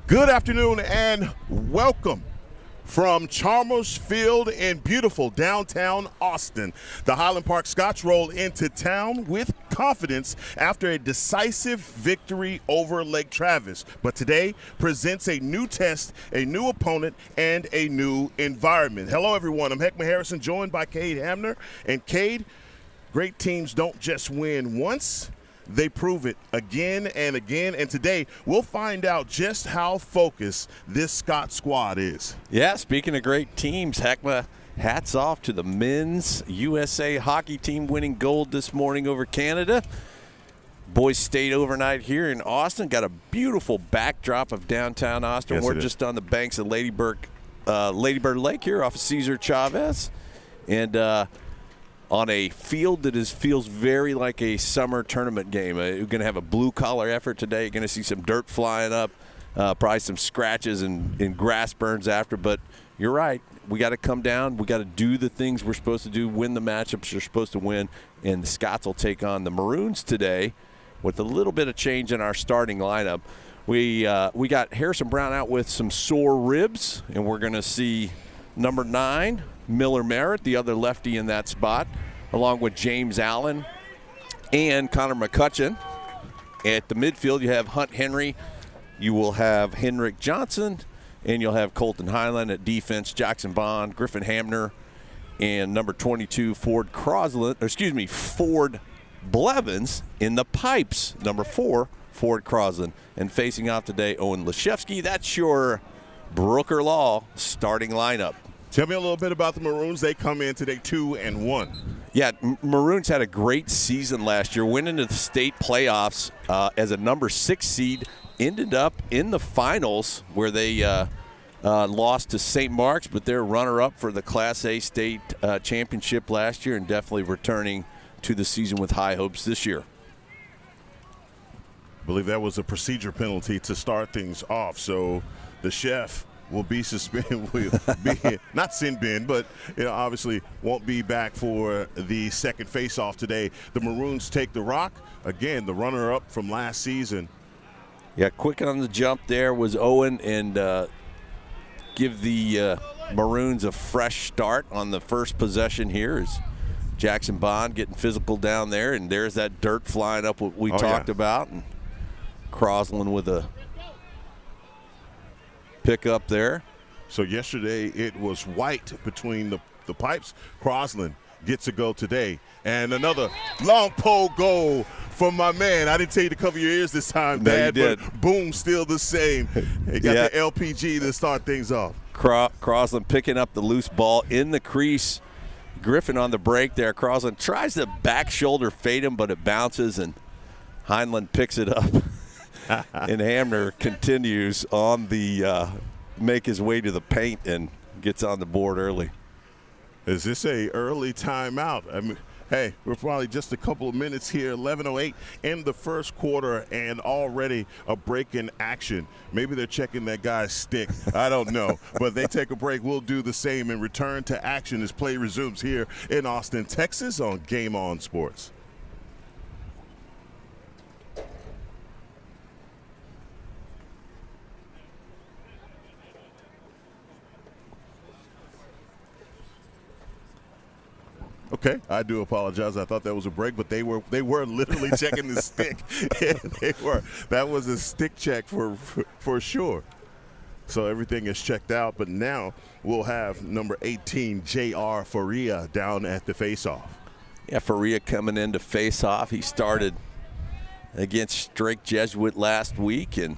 Good afternoon and welcome from Chalmers Field in beautiful downtown Austin. The Highland Park Scots roll into town with confidence after a decisive victory over Lake Travis. But today presents a new test, a new opponent, and a new environment. Hello, everyone. I'm Heckman Harrison, joined by Cade Hamner. And Cade, great teams don't just win once. They prove it again and again, and today we'll find out just how focused this Scott squad is. Yeah, speaking of great teams, Heckma, hats off to the men's USA hockey team winning gold this morning over Canada. Boys stayed overnight here in Austin, got a beautiful backdrop of downtown Austin. Yes, we're just on the banks of Lady Bird Lake here off of Cesar Chavez. And on a field that feels very like a summer tournament game. You're going to have a blue-collar effort today. You're going to see some dirt flying up, probably some scratches and grass burns after. But you're right. We got to come down. We got to do the things we're supposed to do, win the matchups you're supposed to win. And the Scots will take on the Maroons today with a little bit of change in our starting lineup. We got Harrison Brown out with some sore ribs, and we're going to see number 9, Miller Merritt, the other lefty in that spot, along with James Allen and Connor McCutcheon. At the midfield, you have Hunt Henry. You will have Henrik Johnson, and you'll have Colton Highland at defense, Jackson Bond, Griffin Hamner, and number 22, Ford Blevins in the pipes, number 4, Ford Crosland. And facing off today, Owen Leshevsky. That's your Brooker Law starting lineup. Tell me a little bit about the Maroons. They come in today 2-1. Yeah, Maroons had a great season last year, went into the state playoffs as a number 6 seed, ended up in the finals where they lost to St. Mark's, but they're runner-up for the Class A state championship last year and definitely returning to the season with high hopes this year. I believe that was a procedure penalty to start things off, so the chef will be suspended, will be not sin bin, but obviously won't be back for the second face-off today. The Maroons take the rock. Again, the runner-up from last season. Yeah, quick on the jump there was Owen, and give the Maroons a fresh start on the first possession here is Jackson Bond getting physical down there, and there's that dirt flying up what we talked about. And Crosland with a pick up there. So yesterday it was white between the pipes. Crosland gets a go today. And another long pole goal from my man. I didn't tell you to cover your ears this time, Dad, but boom, still the same. He got the LPG to start things off. Crosland picking up the loose ball in the crease. Griffin on the break there. Carlson tries to back shoulder fade him, but it bounces, and Heinlein picks it up. And Hamner continues on the make his way to the paint and gets on the board early. Is this a early timeout? I mean, hey, we're probably just a couple of minutes here, 11:08 in the first quarter, and already a break in action. Maybe they're checking that guy's stick. I don't know. But they take a break. We'll do the same and return to action as play resumes here in Austin, Texas on Game On Sports. Okay, I do apologize. I thought that was a break, but they were literally checking the stick. That was a stick check for sure. So everything is checked out, but now we'll have number 18, J.R. Faria, down at the faceoff. Yeah, Faria coming in to face off. He started against Drake Jesuit last week and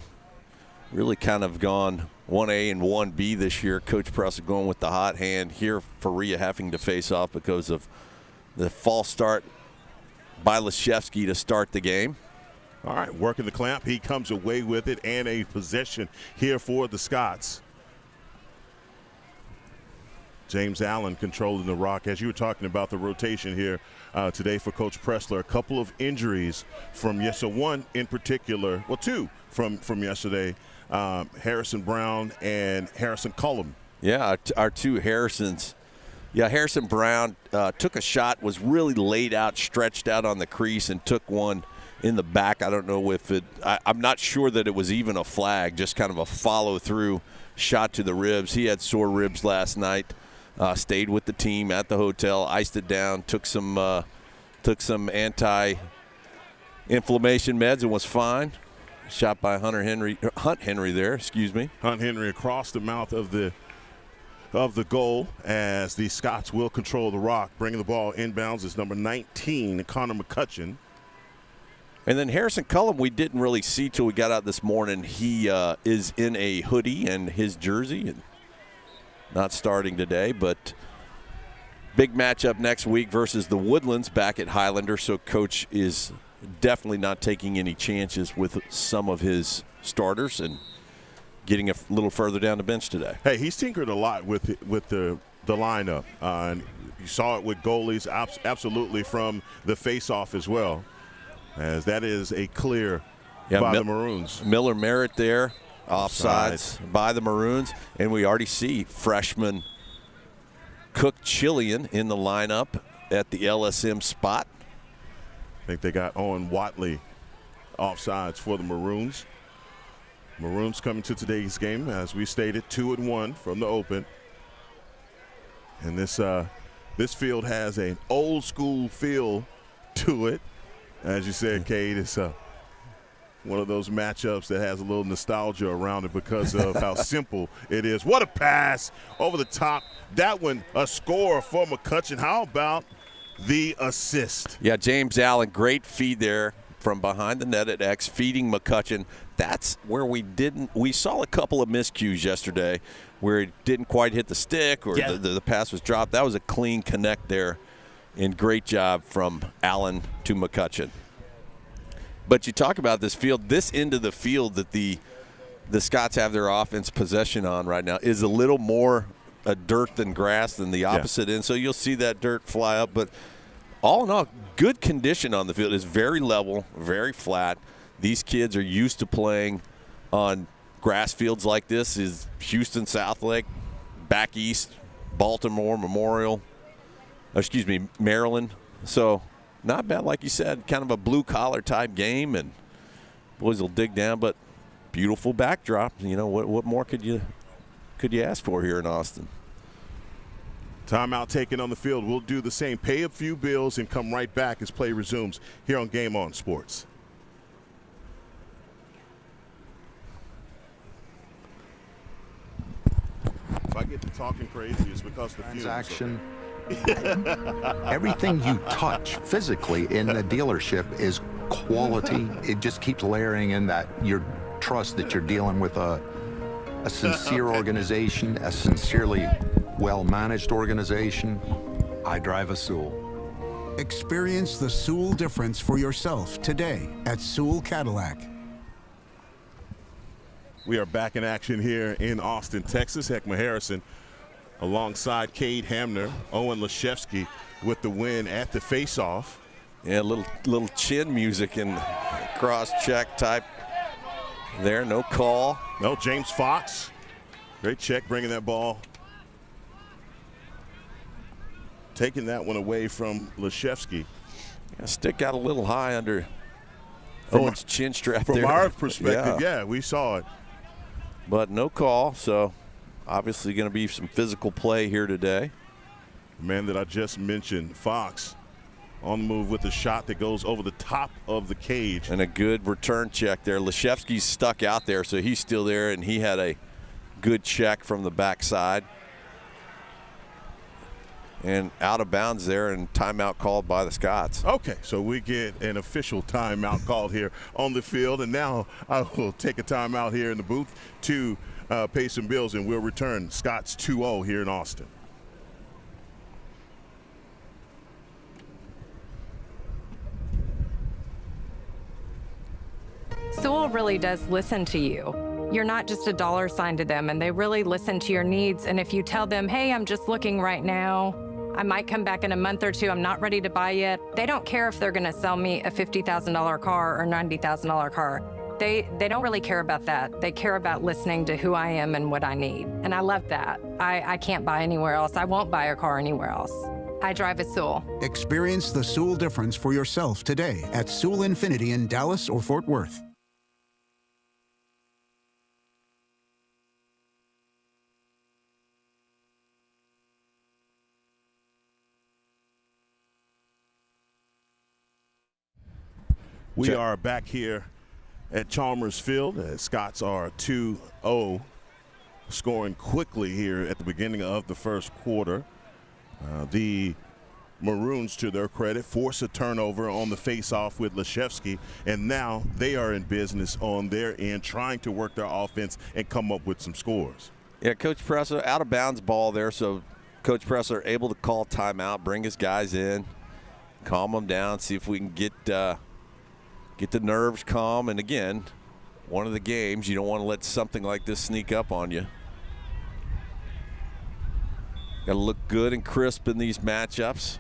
really kind of gone 1A and 1B this year. Coach Press going with the hot hand here. Faria having to face off because of the false start by Leshevsky to start the game. All right, working the clamp. He comes away with it, and a possession here for the Scots. James Allen controlling the rock. As you were talking about the rotation here today for Coach Pressler, a couple of injuries from yesterday. One in particular, well, two from yesterday. Harrison Brown and Harrison Cullum. Yeah, our two Harrisons. Yeah, Harrison Brown took a shot, was really laid out, stretched out on the crease, and took one in the back. I don't know if I'm not sure that it was even a flag, just kind of a follow-through shot to the ribs. He had sore ribs last night, stayed with the team at the hotel, iced it down, took some anti-inflammation meds and was fine. Shot by Hunt Henry there, excuse me. Hunt Henry across the mouth of the goal as the Scots will control the rock. Bringing the ball inbounds is number 19, Connor McCutcheon. And then Harrison Cullum we didn't really see till we got out this morning. He is in a hoodie and his jersey and not starting today, but big matchup next week versus the Woodlands back at Highlander, so Coach is definitely not taking any chances with some of his starters and getting a little further down the bench today. Hey, he's tinkered a lot with the lineup. And you saw it with goalies absolutely from the face-off as well, as that is a clear by the Maroons. Miller Merritt there, offsides by the Maroons. And we already see freshman Cook Chillian in the lineup at the LSM spot. I think they got Owen Watley offsides for the Maroons. Maroons coming to today's game, as we stated, 2-1 from the open. And this field has an old school feel to it. As you said, Cade, it's one of those matchups that has a little nostalgia around it because of how simple it is. What a pass over the top. That one, a score for McCutcheon. How about the assist? Yeah, James Allen, great feed there from behind the net at X, feeding McCutcheon. That's where we saw a couple of miscues yesterday where it didn't quite hit the stick or the pass was dropped. That was a clean connect there, and great job from Allen to McCutcheon. But you talk about this field, this end of the field that the Scots have their offense possession on right now is a little more dirt than grass than the opposite end. So you'll see that dirt fly up. But all in all, good condition on the field. It's very level, very flat. These kids are used to playing on grass fields like this. Is Houston, Southlake, back east, Baltimore, Maryland. So not bad, like you said, kind of a blue-collar type game, and boys will dig down, but beautiful backdrop. You know, what more could you ask for here in Austin? Timeout taken on the field. We'll do the same. Pay a few bills and come right back as play resumes here on Game On Sports. If I get to talking crazy, it's because the transaction. Everything you touch physically in the dealership is quality. It just keeps layering in that your trust that you're dealing with a sincere organization, a sincerely well-managed organization. I drive a Sewell. Experience the Sewell difference for yourself today at Sewell Cadillac. We are back in action here in Austin, Texas. Heckma Harrison alongside Cade Hamner, Owen Leshevsky with the win at the face-off. Yeah, little chin music and cross-check type there. No call. No, James Fox. Great check bringing that ball. Taking that one away from Leshevsky. Yeah, stick out a little high under Owen's chin strap from there. From our perspective, yeah, we saw it. But no call, so obviously going to be some physical play here today. The man that I just mentioned, Fox, on the move with a shot that goes over the top of the cage. And a good return check there. Leshevsky's stuck out there, so he's still there, and he had a good check from the backside. And out of bounds there, and timeout called by the Scots. Okay, so we get an official timeout called here on the field, and now I will take a timeout here in the booth to pay some bills, and we'll return Scots 2-0 here in Austin. Sewell really does listen to you. You're not just a dollar sign to them, and they really listen to your needs. And if you tell them, hey, I'm just looking right now, I might come back in a month or two, I'm not ready to buy yet, they don't care if they're gonna sell me a $50,000 car or $90,000 car. They don't really care about that. They care about listening to who I am and what I need. And I love that. I can't buy anywhere else. I won't buy a car anywhere else. I drive a Sewell. Experience the Sewell difference for yourself today at Sewell Infiniti in Dallas or Fort Worth. We are back here at Chalmers Field. Scots are 2-0, scoring quickly here at the beginning of the first quarter. The Maroons, to their credit, force a turnover on the face-off with Leshevsky, and now they are in business on their end, trying to work their offense and come up with some scores. Yeah, Coach Presser, out of bounds ball there, so Coach Presser able to call timeout, bring his guys in, calm them down, see if we can get the nerves calm. And again, one of the games, you don't want to let something like this sneak up on you. Got to look good and crisp in these matchups.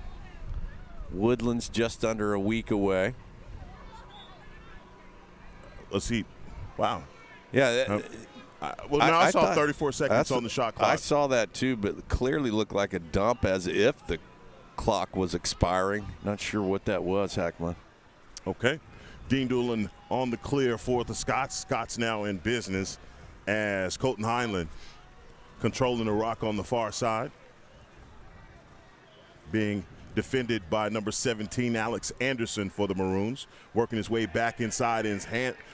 Woodland's just under a week away. Let's see. Wow. Yeah. I saw 34 seconds on the shot clock. I saw that too, but it clearly looked like a dump as if the clock was expiring. Not sure what that was, Heckma. Okay. Dean Doolan on the clear for the Scots. Scots now in business as Colton Heinlein controlling the rock on the far side. Being defended by number 17, Alex Anderson for the Maroons. Working his way back inside in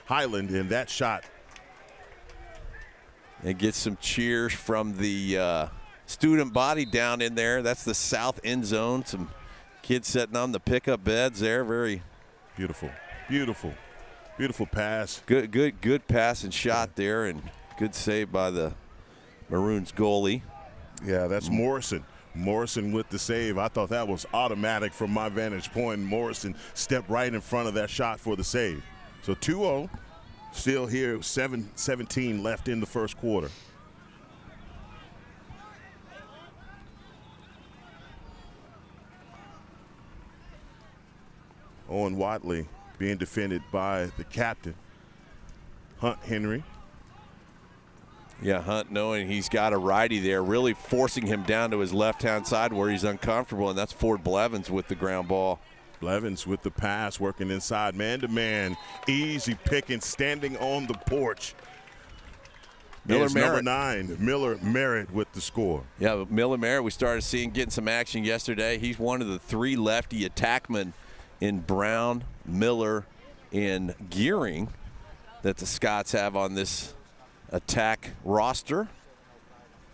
Highland, and that shot. And get some cheers from the student body down in there. That's the south end zone. Some kids sitting on the pickup beds there. Very beautiful. Beautiful pass. Good pass and shot there, and good save by the Maroons goalie. Yeah, that's Morrison. Morrison with the save. I thought that was automatic from my vantage point. Morrison stepped right in front of that shot for the save. So 2-0, still here, 7:17 left in the first quarter. Owen Watley being defended by the captain, Hunt Henry. Yeah, Hunt knowing he's got a righty there, really forcing him down to his left-hand side where he's uncomfortable, and that's Ford Blevins with the ground ball. Blevins with the pass, working inside, man-to-man, easy picking, standing on the porch. Miller Merritt. Number 9, Miller Merritt with the score. Yeah, but Miller Merritt we started seeing getting some action yesterday. He's one of the 3 lefty attackmen in Brown, Miller, and Gearing that the Scots have on this attack roster.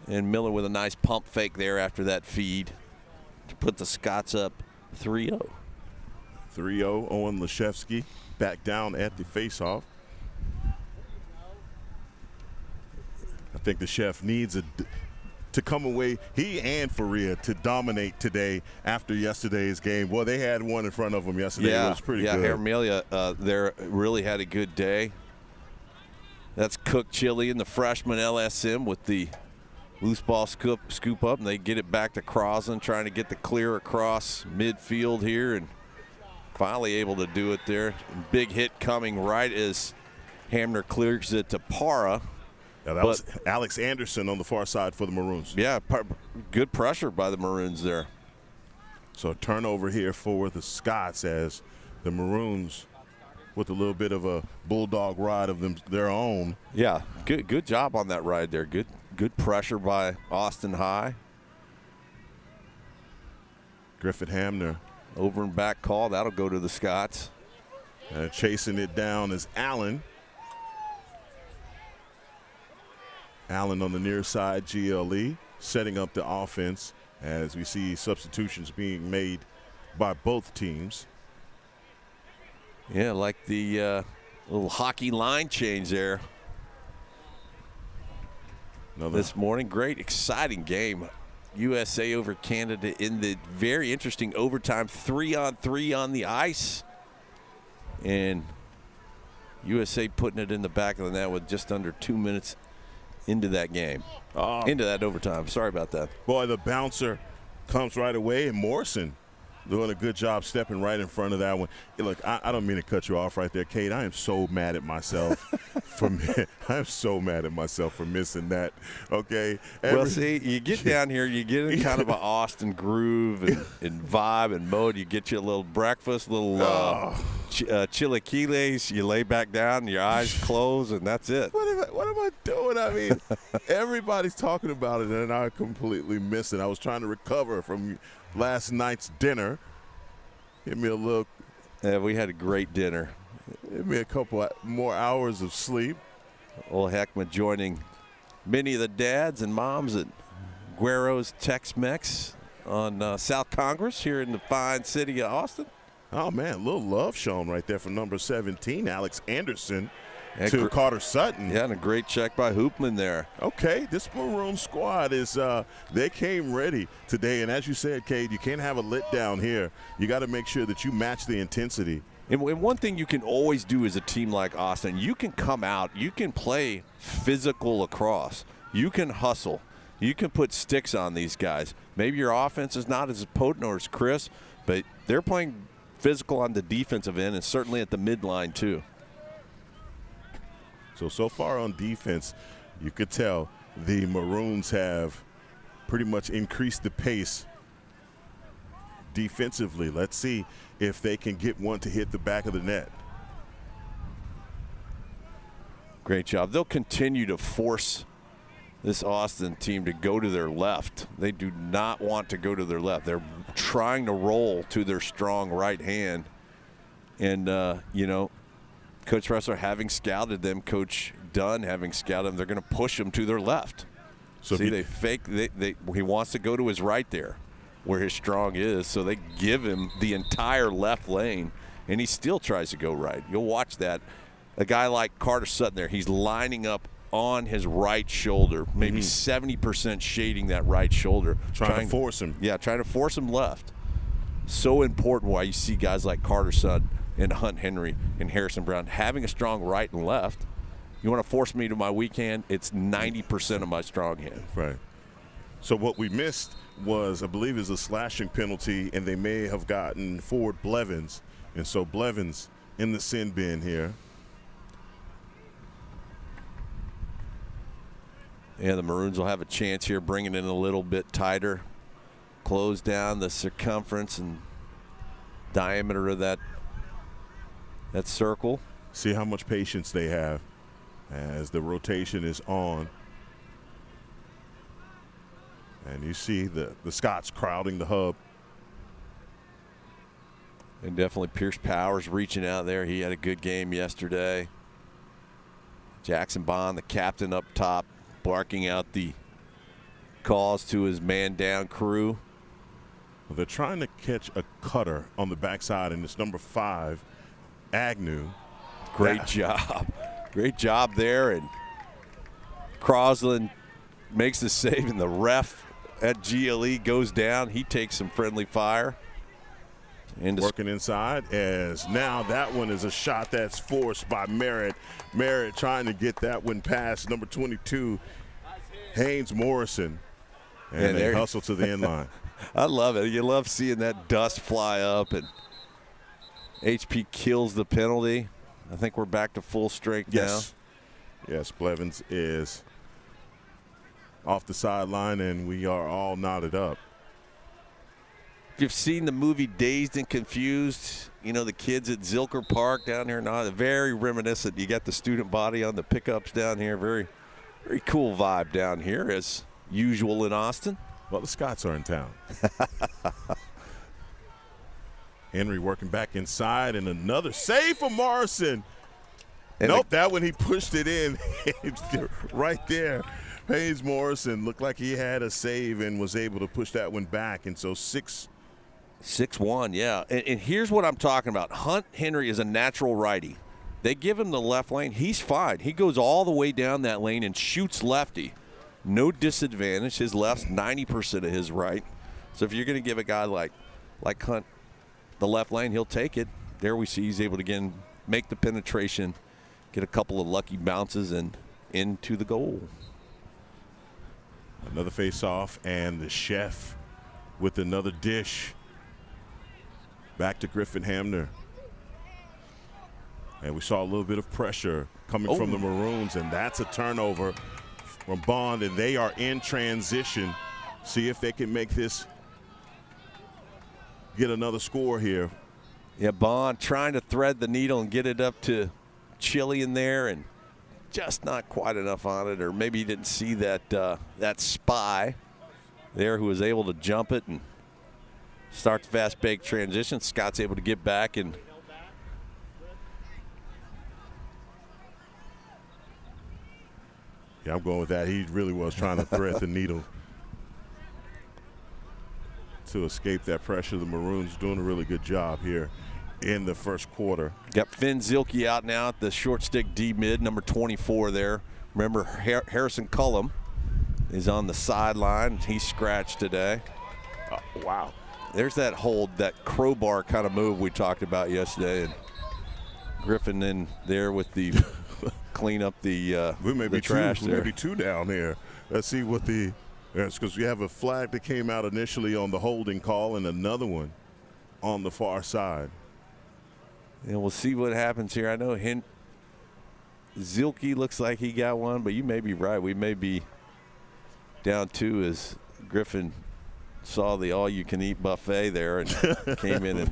And Miller with a nice pump fake there after that feed to put the Scots up 3-0. 3-0, Owen Leshevsky back down at the faceoff. I think the chef needs to come away, he and Faria, to dominate today after yesterday's game. Well, they had one in front of them yesterday. Yeah, It was pretty yeah, good. Hermelia there really had a good day. That's Cook Chili and the freshman LSM with the loose ball scoop up, and they get it back to Crosland, trying to get the clear across midfield here, and finally able to do it there. Big hit coming right as Hamner clears it to Para. Yeah, that was Alex Anderson on the far side for the Maroons. Yeah, good pressure by the Maroons there. So a turnover here for the Scots as the Maroons, with a little bit of a bulldog ride of their own. Yeah, good job on that ride there. Good pressure by Austin High. Griffith Hamner. Over and back call. That'll go to the Scots. Chasing it down is Allen. Allen on the near side, GLE, setting up the offense as we see substitutions being made by both teams. Yeah, like the little hockey line change there this morning. Great, exciting game. USA over Canada in the very interesting overtime 3-on-3 on the ice. And USA putting it in the back of the net with just under 2 minutes into that game, into that overtime. Sorry about that. Boy, the bouncer comes right away, and Morrison doing a good job stepping right in front of that one. Look, I don't mean to cut you off right there, Kate. I am so mad at myself I'm so mad at myself for missing that. Okay. Well, see, you get down here, you get in kind of an Austin groove and vibe and mode. You get you a little breakfast, little chilaquiles. You lay back down, your eyes close, and that's it. What am I doing? I mean, everybody's talking about it, and I completely missed it. I was trying to recover from last night's dinner. Give me a look. Yeah, we had a great dinner. Give me a couple more hours of sleep. Old Heckman joining many of the dads and moms at Guero's Tex-Mex on South Congress here in the fine city of Austin. Oh, man, a little love shown right there from number 17, Alex Anderson, and to Carter Sutton. Yeah, and a great check by Hoopman there. Okay, this Maroon squad is they came ready today. And as you said, Cade, you can't have a letdown here. You got to make sure that you match the intensity. And one thing you can always do as a team like Austin, you can come out, you can play physical lacrosse, you can hustle, you can put sticks on these guys. Maybe your offense is not as potent or as crisp, but they're playing physical on the defensive end and certainly at the midline too. So far on defense, you could tell the Maroons have pretty much increased the pace defensively. Let's see if they can get one to hit the back of the net. Great job. They'll continue to force this Austin team to go to their left. They do not want to go to their left. They're trying to roll to their strong right hand. And, you know, Coach Ressler having scouted them, Coach Dunn having scouted them, they're going to push them to their left. So see, they fake. He wants to go to his right there, where his strong is, so they give him the entire left lane, and he still tries to go right. You'll watch that. A guy like Carter Sutton there, he's lining up on his right shoulder, maybe 70% shading that right shoulder. Trying to force him. Yeah, trying to force him left. So important why you see guys like Carter Sutton and Hunt Henry and Harrison Brown having a strong right and left. You want to force me to my weak hand, it's 90% of my strong hand. Right. So what we missed was, I believe, is a slashing penalty, and they may have gotten forward Blevins. And so Blevins in the sin bin here. Yeah, the Maroons will have a chance here, bringing it in a little bit tighter. Close down the circumference and diameter of that circle. See how much patience they have as the rotation is on. And you see the Scots crowding the hub. And definitely Pierce Powers reaching out there. He had a good game yesterday. Jackson Bond, the captain up top, barking out the calls to his man down crew. Well, they're trying to catch a cutter on the backside, and it's number 5, Agnew. Great job. Great job there. And Crosland makes the save, and the ref at GLE goes down. He takes some friendly fire. And working inside, as now that one is a shot that's forced by Merritt. Merritt trying to get that one past number 22, Haynes Morrison. And they hustle to the end line. I love it. You love seeing that dust fly up, and HP kills the penalty. I think we're back to full strength now. Yes, Blevins is off the sideline, and we are all knotted up. If you've seen the movie Dazed and Confused, you know, the kids at Zilker Park down here, very reminiscent. You got the student body on the pickups down here. Very, very cool vibe down here, as usual in Austin. Well, the Scots are in town. Henry working back inside, and another save for Morrison. And nope, that one he pushed it in right there. Haynes Morrison looked like he had a save and was able to push that one back. And so 6-1, yeah. And here's what I'm talking about. Hunt Henry is a natural righty. They give him the left lane. He's fine. He goes all the way down that lane and shoots lefty. No disadvantage. His left's 90% of his right. So if you're going to give a guy like Hunt the left lane, he'll take it. There we see he's able to, again, make the penetration, get a couple of lucky bounces, and into the goal. Another face-off, and the chef with another dish. Back to Griffin Hamner. And we saw a little bit of pressure coming from the Maroons, and that's a turnover from Bond, and they are in transition. See if they can make this, get another score here. Yeah, Bond trying to thread the needle and get it up to Chili in there, and just not quite enough on it, or maybe he didn't see that that spy there who was able to jump it and start the fast break transition. Scott's able to get back, and yeah, I'm going with that. He really was trying to thread the needle to escape that pressure. The Maroons doing a really good job here in the first quarter. Got Finn Zielke out now at the short stick D mid, number 24 there. Remember, Harrison Cullum is on the sideline. He's scratched today. Wow. There's that hold, that crowbar kind of move we talked about yesterday. And Griffin in there with the clean up the trash there. Maybe two down here. Let's see what the – it's because we have a flag that came out initially on the holding call and another one on the far side. And we'll see what happens here. I know Zielke looks like he got one, but you may be right. We may be down two as Griffin saw the all-you-can-eat buffet there and came in and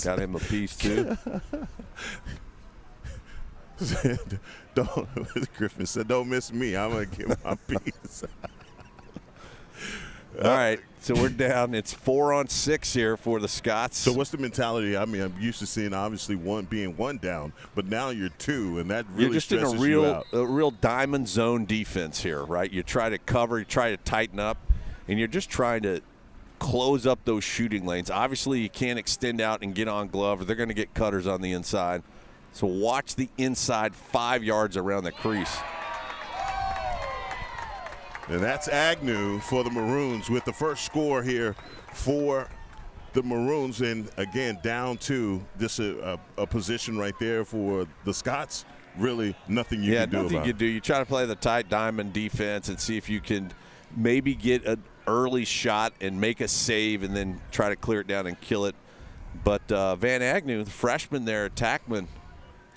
got him a piece too. Griffin said, "Don't miss me. I'm going to get my piece." All right, so we're down. It's 4-on-6 here for the Scots. So what's the mentality? I mean, I'm used to seeing obviously being one down, but now you're two, and that really stresses you out. You're just in a real diamond zone defense here, right? You try to cover, you try to tighten up, and you're just trying to close up those shooting lanes. Obviously, you can't extend out and get on glove, or they're going to get cutters on the inside. So watch the inside 5 yards around the crease. And that's Agnew for the Maroons with the first score here for the Maroons. And again, down two. This a position right there for the Scots. Really nothing you can do about it. Yeah, nothing you can do. You try to play the tight diamond defense and see if you can maybe get an early shot and make a save and then try to clear it down and kill it. But Van Agnew, the freshman there, attackman,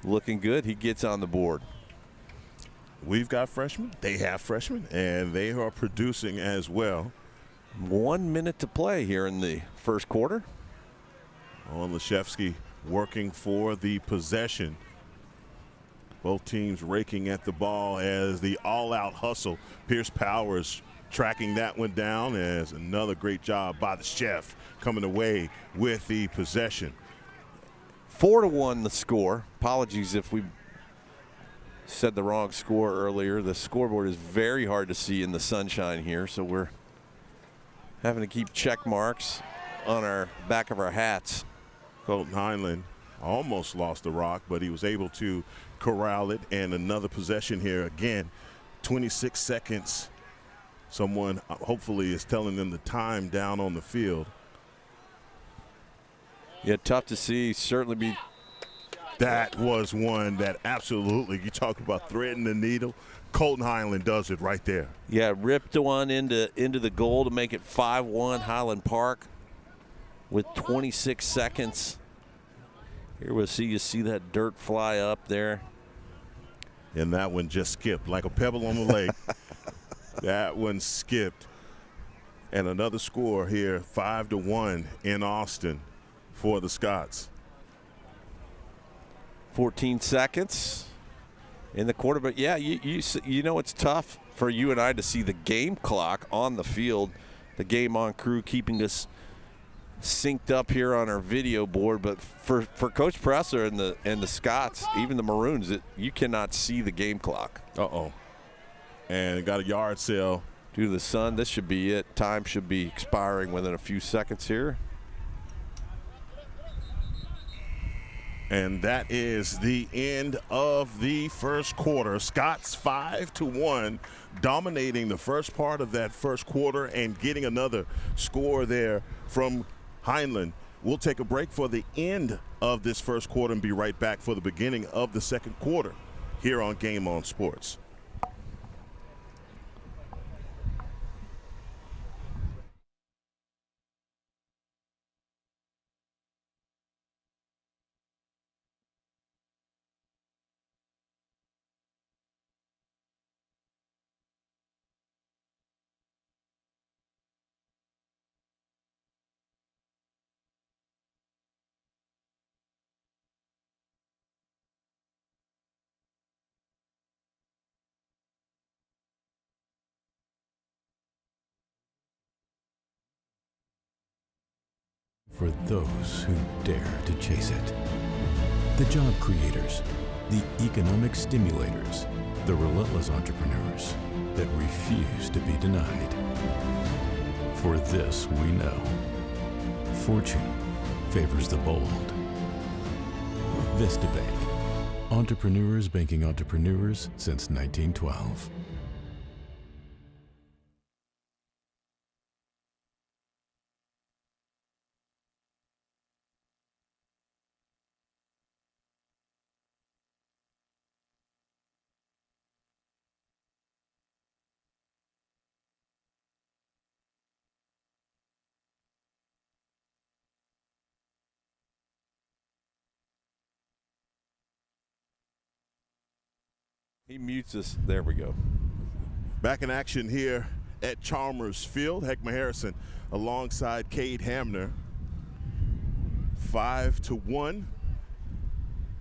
looking good. He gets on the board. We've got freshmen, they have freshmen, and they are producing as well. 1 minute to play here in the first quarter. Olszewski working for the possession. Both teams raking at the ball as the all-out hustle. Pierce Powers tracking that one down as another great job by the chef coming away with the possession. 4-1 the score. Apologies if we said the wrong score earlier. The scoreboard is very hard to see in the sunshine here, so we're having to keep check marks on our back of our hats. Colton Heinlein almost lost the rock, but he was able to corral it. And another possession here. Again, 26 seconds Someone hopefully is telling them the time down on the field. Yeah, tough to see. Certainly be. That was one that absolutely, you talk about threading the needle. Colton Highland does it right there. Yeah, ripped one into the goal to make it 5-1 Highland Park with 26 seconds. Here we'll see that dirt fly up there. And that one just skipped like a pebble on the lake. That one skipped. And another score here, 5-1 in Austin for the Scots. 14 seconds in the quarter. But, yeah, you know it's tough for you and I to see the game clock on the field, the game on crew keeping us synced up here on our video board. But for Coach Presser and the Scots, even the Maroons, you cannot see the game clock. Uh-oh. And got a yard sale. Due to the sun, this should be it. Time should be expiring within a few seconds here. And that is the end of the first quarter. Scots 5-1, dominating the first part of that first quarter and getting another score there from Heinlein. We'll take a break for the end of this first quarter and be right back for the beginning of the second quarter here on Game On Sports. For those who dare to chase it. The job creators, the economic stimulators, the relentless entrepreneurs that refuse to be denied. For this we know, fortune favors the bold. Vista Bank, entrepreneurs banking entrepreneurs since 1912. He mutes us. There we go. Back in action here at Chalmers Field. Heckma Harrison alongside Cade Hamner. 5-1.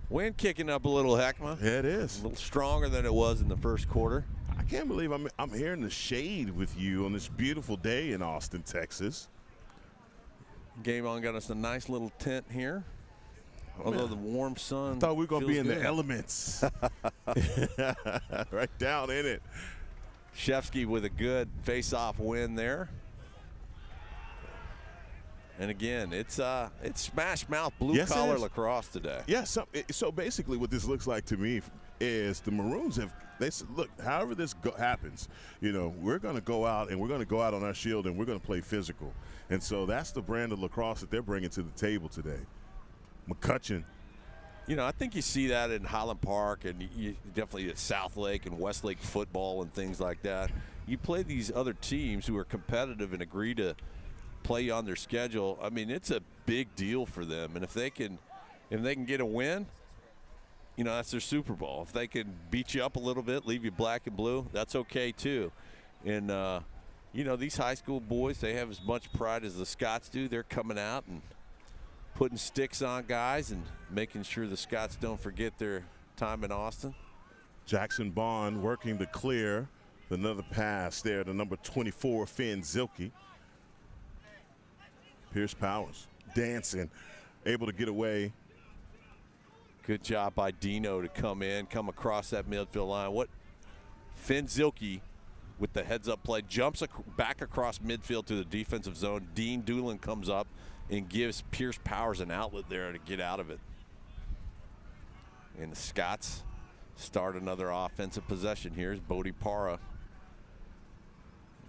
Wind kicking up a little, Heckma. Yeah, it is. A little stronger than it was in the first quarter. I can't believe I'm here in the shade with you on this beautiful day in Austin, Texas. Game On got us a nice little tent here. Although the warm sun. I thought we were going to be in good. the elements. Right down in it. Shefsky with a good face-off win there. And again, it's smash mouth blue collar lacrosse today. Yes. So basically, what this looks like to me is the Maroons they said, look, however this happens, we're going to go out and we're going to go out on our shield and we're going to play physical. And so that's the brand of lacrosse that they're bringing to the table today. McCutcheon. I think you see that in Highland Park and you definitely at South Lake and Westlake football and things like that. You play these other teams who are competitive and agree to play on their schedule. I mean, it's a big deal for them. And if they can get a win, that's their Super Bowl. If they can beat you up a little bit, leave you black and blue, that's okay too. And, these high school boys, they have as much pride as the Scots do. They're coming out and putting sticks on guys and making sure the Scots don't forget their time in Austin. Jackson Bond working to clear. Another pass there to number 24, Finn Zilke. Pierce Powers dancing, able to get away. Good job by Dino to come across that midfield line. Finn Zilke with the heads-up play, jumps back across midfield to the defensive zone. Dean Doolin comes up and gives Pierce Powers an outlet there to get out of it. And the Scots start another offensive possession here. Here's Bodie Para.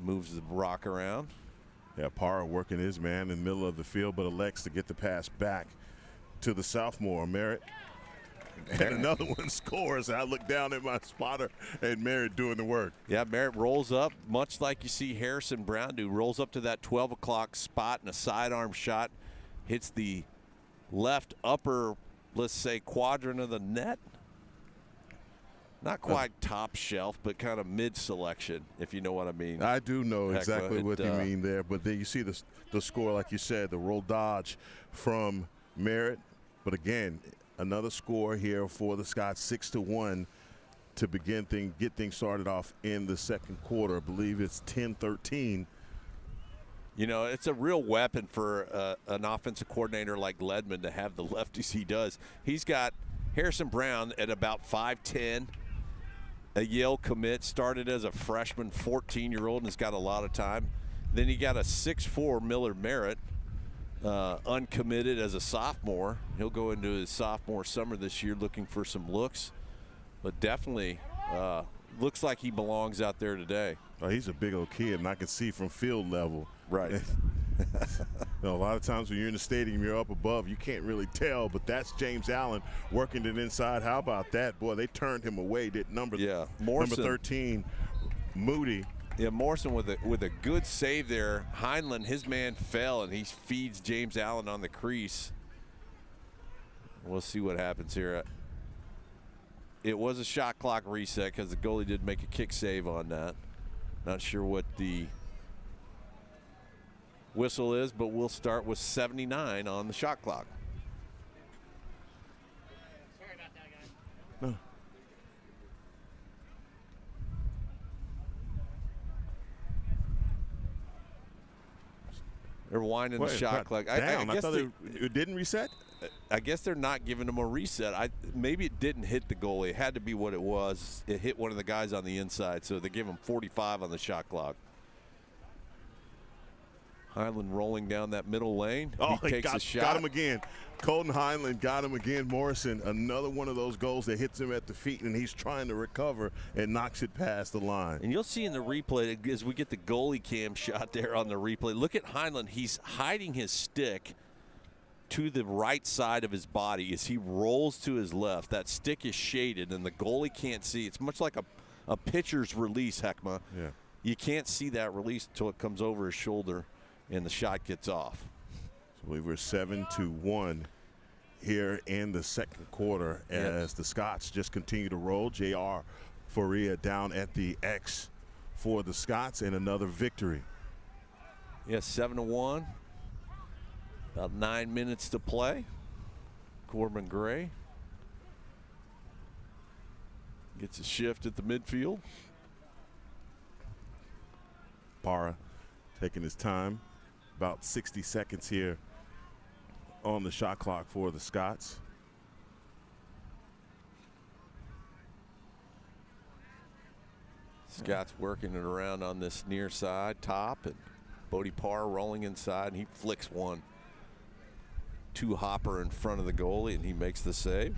Moves the rock around. Yeah, Parra working his man in the middle of the field, but elects to get the pass back to the sophomore, Merritt. And another one scores. I look down at my spotter and Merritt doing the work. Yeah, Merritt rolls up, much like you see Harrison Brown do. Rolls up to that 12 o'clock spot and a sidearm shot. Hits the left upper, let's say, quadrant of the net. Not quite top shelf, but kind of mid-selection, if you know what I mean. I do know Heck, exactly what you mean there. But then you see the score, like you said, the roll dodge from Merritt. But again, another score here for the Scots, 6-1 to get things started off in the second quarter. I believe it's 10-13. You know, it's a real weapon for an offensive coordinator like Ledman to have the lefties he does. He's got Harrison Brown at about 5'10", a Yale commit, started as a freshman, 14-year-old, and has got a lot of time. Then you got a 6'4" Miller Merritt, uncommitted as a sophomore. He'll go into his sophomore summer this year looking for some looks, but definitely looks like he belongs out there today. Oh, he's a big old kid, and I can see from field level. Right. A lot of times when you're in the stadium, you're up above, you can't really tell, but that's James Allen working it inside. How about that? Boy, they turned him away. Number 13, Moody. Yeah, Morrison with a good save there. Heinlein, his man fell, and he feeds James Allen on the crease. We'll see what happens here. It was a shot clock reset because the goalie did make a kick save on that. Not sure what the whistle is, but we'll start with 79 on the shot clock. Sorry about that, guys. No. They're winding the shot clock. Down. I thought it didn't reset? I guess they're not giving them a reset. Maybe it didn't hit the goalie. It had to be what it was. It hit one of the guys on the inside, so they give him 45 on the shot clock. Heinlein rolling down that middle lane. Oh, he takes a shot. Got him again. Colton Heinlein got him again. Morrison, another one of those goals that hits him at the feet, and he's trying to recover and knocks it past the line. And you'll see in the replay, as we get the goalie cam shot there on the replay, look at Heinlein. He's hiding his stick to the right side of his body as he rolls to his left. That stick is shaded, and the goalie can't see. It's much like a pitcher's release, Heckma. Yeah. You can't see that release until it comes over his shoulder and the shot gets off. So I believe we're 7-1 here in the second quarter as the Scots just continue to roll. J.R. Faria down at the X for the Scots, and another victory. Yeah, 7-1. About 9 minutes to play. Corbin Gray gets a shift at the midfield. Parra taking his time. About 60 seconds here on the shot clock for the Scots. Scott's working it around on this near side top, and Bodie Parr rolling inside, and he flicks one. Two-hopper in front of the goalie, and he makes the save.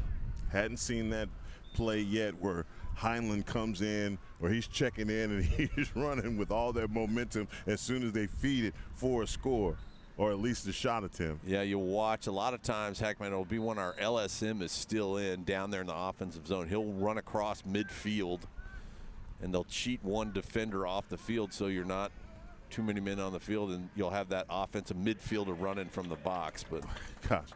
Hadn't seen that play yet where Heinlein comes in, where he's checking in and he's running with all their momentum as soon as they feed it for a score, or at least a shot attempt. Yeah, you'll watch a lot of times, Heckman, it'll be when our LSM is still in down there in the offensive zone. He'll run across midfield, and they'll cheat one defender off the field so you're not too many men on the field, and you'll have that offensive midfielder running from the box. But gosh,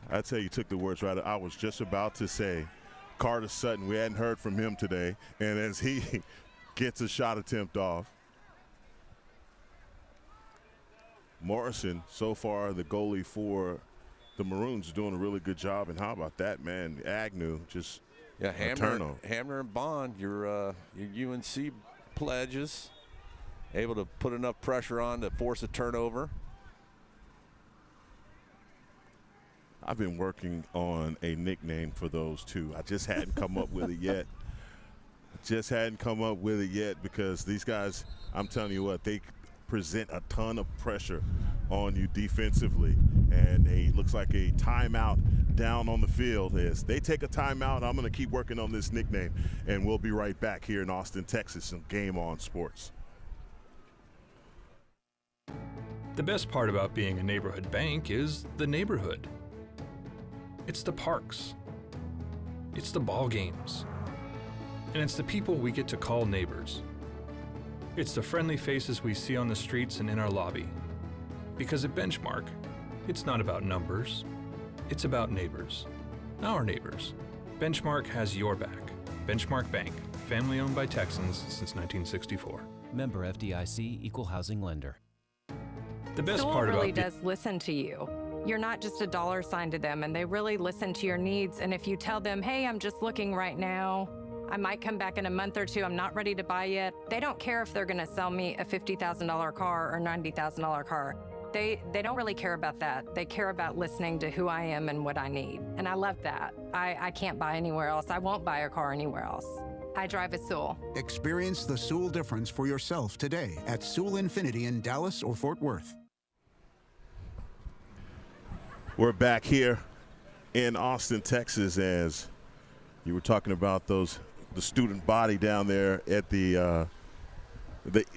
I'd say you took the words right. I was just about to say Carter Sutton. We hadn't heard from him today, and as he gets a shot attempt off. Morrison, so far the goalie for the Maroons, is doing a really good job. And how about that, man? Agnew just Hamner and Bond, your UNC pledges, able to put enough pressure on to force a turnover. I've been working on a nickname for those two. I just hadn't come up with it yet. Because these guys, I'm telling you what, they present a ton of pressure on you defensively. And it looks like a timeout down on the field. As they take a timeout, I'm going to keep working on this nickname. And we'll be right back here in Austin, Texas on Game On Sports. The best part about being a neighborhood bank is the neighborhood. It's the parks. It's the ball games. And it's the people we get to call neighbors. It's the friendly faces we see on the streets and in our lobby. Because at Benchmark, it's not about numbers. It's about neighbors. Our neighbors. Benchmark has your back. Benchmark Bank, family owned by Texans since 1964. Member FDIC, Equal Housing Lender. The best Sewell part really about does listen to you. You're not just a dollar sign to them, and they really listen to your needs. And if you tell them, hey, I'm just looking right now, I might come back in a month or two, I'm not ready to buy yet, they don't care if they're gonna sell me a $50,000 car or $90,000 car. They don't really care about that. They care about listening to who I am and what I need. And I love that. I can't buy anywhere else. I won't buy a car anywhere else. I drive a Sewell. Experience the Sewell difference for yourself today at Sewell Infinity in Dallas or Fort Worth. We're back here in Austin, Texas, as you were talking about the student body down there at the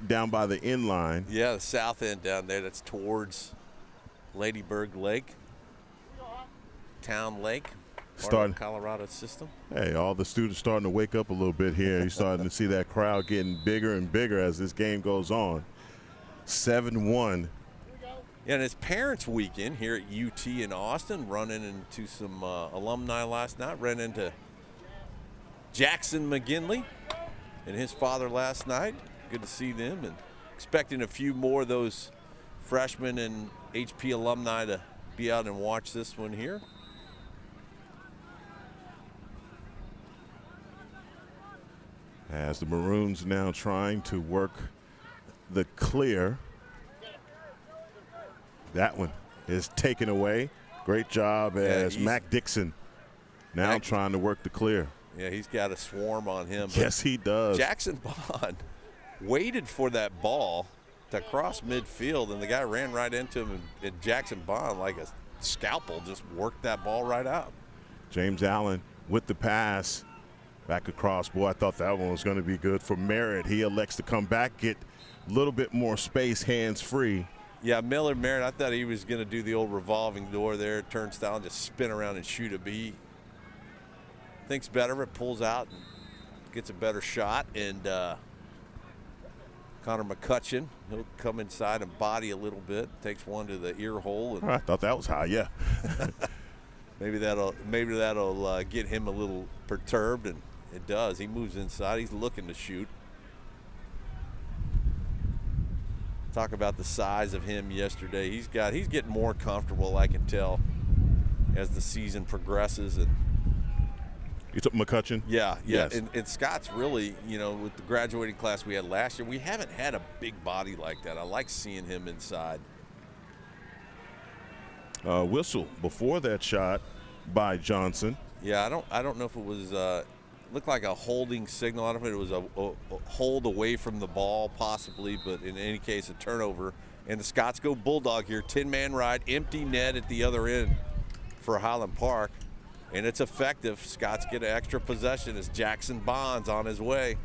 down by the inline. Yeah, the south end down there. That's towards Ladyburg Lake, Town Lake, part of the Colorado system. Hey, all the students starting to wake up a little bit here. You're starting to see that crowd getting bigger and bigger as this game goes on. 7-1. Yeah, and it's Parents Weekend here at UT in Austin. Running into some alumni last night. Ran into Jackson McGinley and his father last night. Good to see them, and expecting a few more of those freshmen and HP alumni to be out and watch this one here. As the Maroons now trying to work the clear. That one is taken away. Great job as Mac Dixon now trying to work the clear. Yeah, he's got a swarm on him. Yes, he does. Jackson Bond waited for that ball to cross midfield, and the guy ran right into him, and Jackson Bond, like a scalpel, just worked that ball right out. James Allen with the pass back across. Boy, I thought that one was going to be good for Merritt. He elects to come back, get a little bit more space, hands free. Yeah, Miller Merritt, I thought he was going to do the old revolving door there, turnstile, and just spin around and shoot it, but he thinks better of it, pulls out, and gets a better shot, and Connor McCutcheon, he'll come inside and body a little bit, takes one to the ear hole. And I thought that was high, yeah. maybe that'll get him a little perturbed, and it does. He moves inside. He's looking to shoot. Talk about the size of him yesterday. He's getting more comfortable, I can tell, as the season progresses. And you took McCutcheon? Yeah. Yes. And Scott's really, with the graduating class we had last year, we haven't had a big body like that. I like seeing him inside. Whistle before that shot by Johnson. Yeah, I don't know if it was looked like a holding signal. I don't know if it was a hold away from the ball possibly, but in any case, a turnover. And the Scots go Bulldog here, 10-man ride, empty net at the other end for Highland Park. And it's effective. Scots get an extra possession as Jackson Bond's on his way.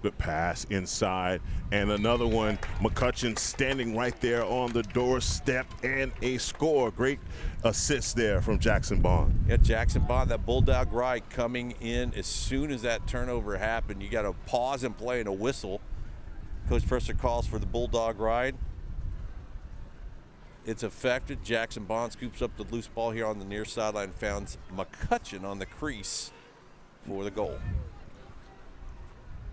Good pass inside, and another one. McCutcheon standing right there on the doorstep, and a score. Great assist there from Jackson Bond. Yeah, Jackson Bond, that Bulldog ride coming in as soon as that turnover happened. You got to pause and play and a whistle. Coach Presser calls for the Bulldog ride. It's effective. Jackson Bond scoops up the loose ball here on the near sideline, found McCutcheon on the crease for the goal.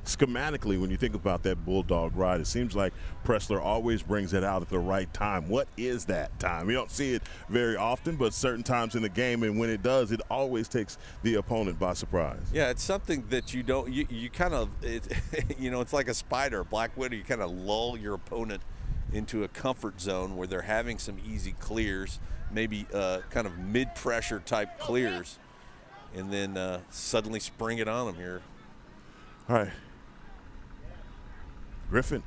Schematically, when you think about that Bulldog ride, it seems like Pressler always brings it out at the right time. What is that time? We don't see it very often, but certain times in the game, and when it does, it always takes the opponent by surprise. Yeah, it's something that you kind of, it's like a spider, Black Widow. You kind of lull your opponent into a comfort zone where they're having some easy clears, maybe kind of mid-pressure type clears, and then suddenly spring it on them here. All right. Griffin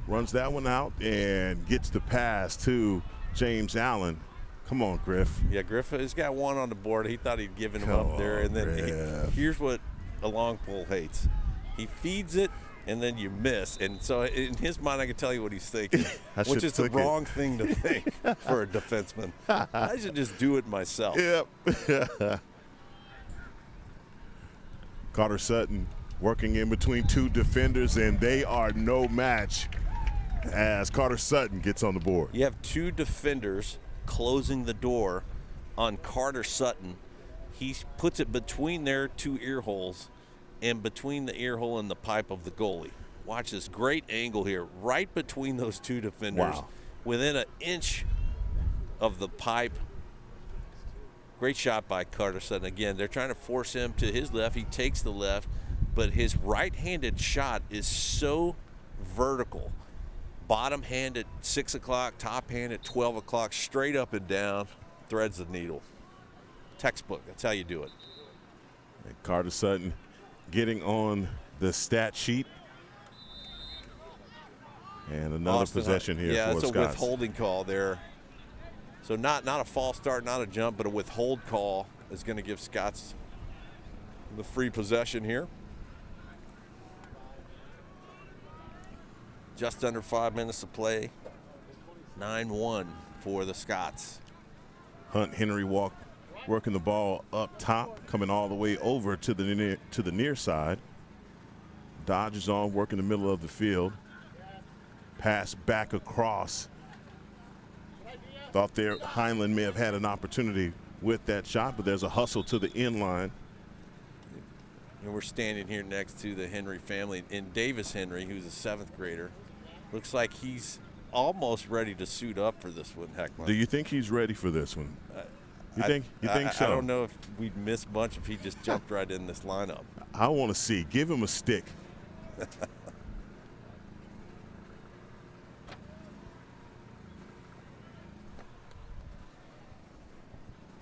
runs that one out and gets the pass to James Allen. Come on, Griff. Yeah, Griff has got one on the board. He thought he'd given him up there. And then here's what a long pole hates. He feeds it and then you miss. And so in his mind, I can tell you what he's thinking, which is the flick it. wrong thing to think for a defenseman. I should just do it myself. Yep. Carter Sutton working in between two defenders, and they are no match as Carter Sutton gets on the board. You have two defenders closing the door on Carter Sutton. He puts it between their two ear holes and between the ear hole and the pipe of the goalie. Watch this great angle here, right between those two defenders. Wow. Within an inch of the pipe. Great shot by Carter Sutton. Again, they're trying to force him to his left. He takes the left, but his right-handed shot is so vertical. Bottom hand at 6 o'clock, top hand at 12 o'clock, straight up and down, threads the needle. Textbook, that's how you do it. And Carter Sutton getting on the stat sheet. And another possession here yeah, for it's a Scots. withholding call there. So not a false start, not a jump, but a withhold call is going to give Scots the free possession here. Just under 5 minutes to play. 9-1 for the Scots. Hunt Henry working the ball up top, coming all the way over to the near side. Dodges on, working the middle of the field. Pass back across. Thought there Heinlein may have had an opportunity with that shot, but there's a hustle to the end line. And we're standing here next to the Henry family. And Davis Henry, who's a 7th grader, looks like he's almost ready to suit up for this one, Heckman. Do you think he's ready for this one? You think so? I don't know if we'd miss much if he just jumped right in this lineup. I want to see. Give him a stick.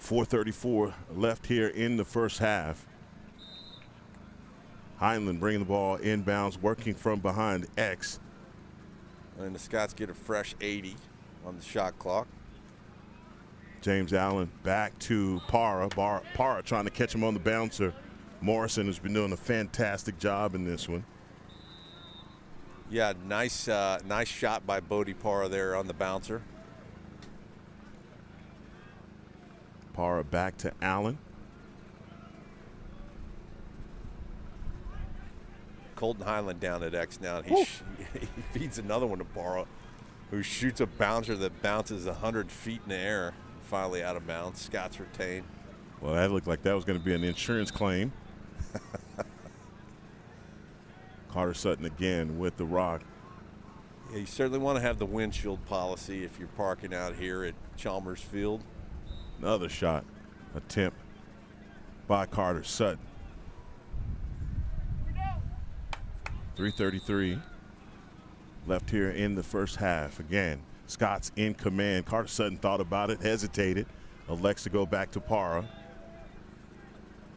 4:34 left here in the first half. Heinlein bringing the ball inbounds, working from behind X. And the Scots get a fresh 80 on the shot clock. James Allen back to Parra. Parra trying to catch him on the bouncer. Morrison has been doing a fantastic job in this one. Yeah, nice shot by Bodie Parra there on the bouncer. Parra back to Allen. Colton Heinlein down at X now. He feeds another one to Parra, who shoots a bouncer that bounces 100 feet in the air. Finally out of bounds. Scots retain. Well, that looked like that was going to be an insurance claim. Carter Sutton again with the rock. Yeah, you certainly want to have the windshield policy if you're parking out here at Chalmers Field. Another shot attempt by Carter Sutton. 3:33 left here in the first half. Again, Scots in command. Carter Sutton thought about it, hesitated, elects to go back to Parra.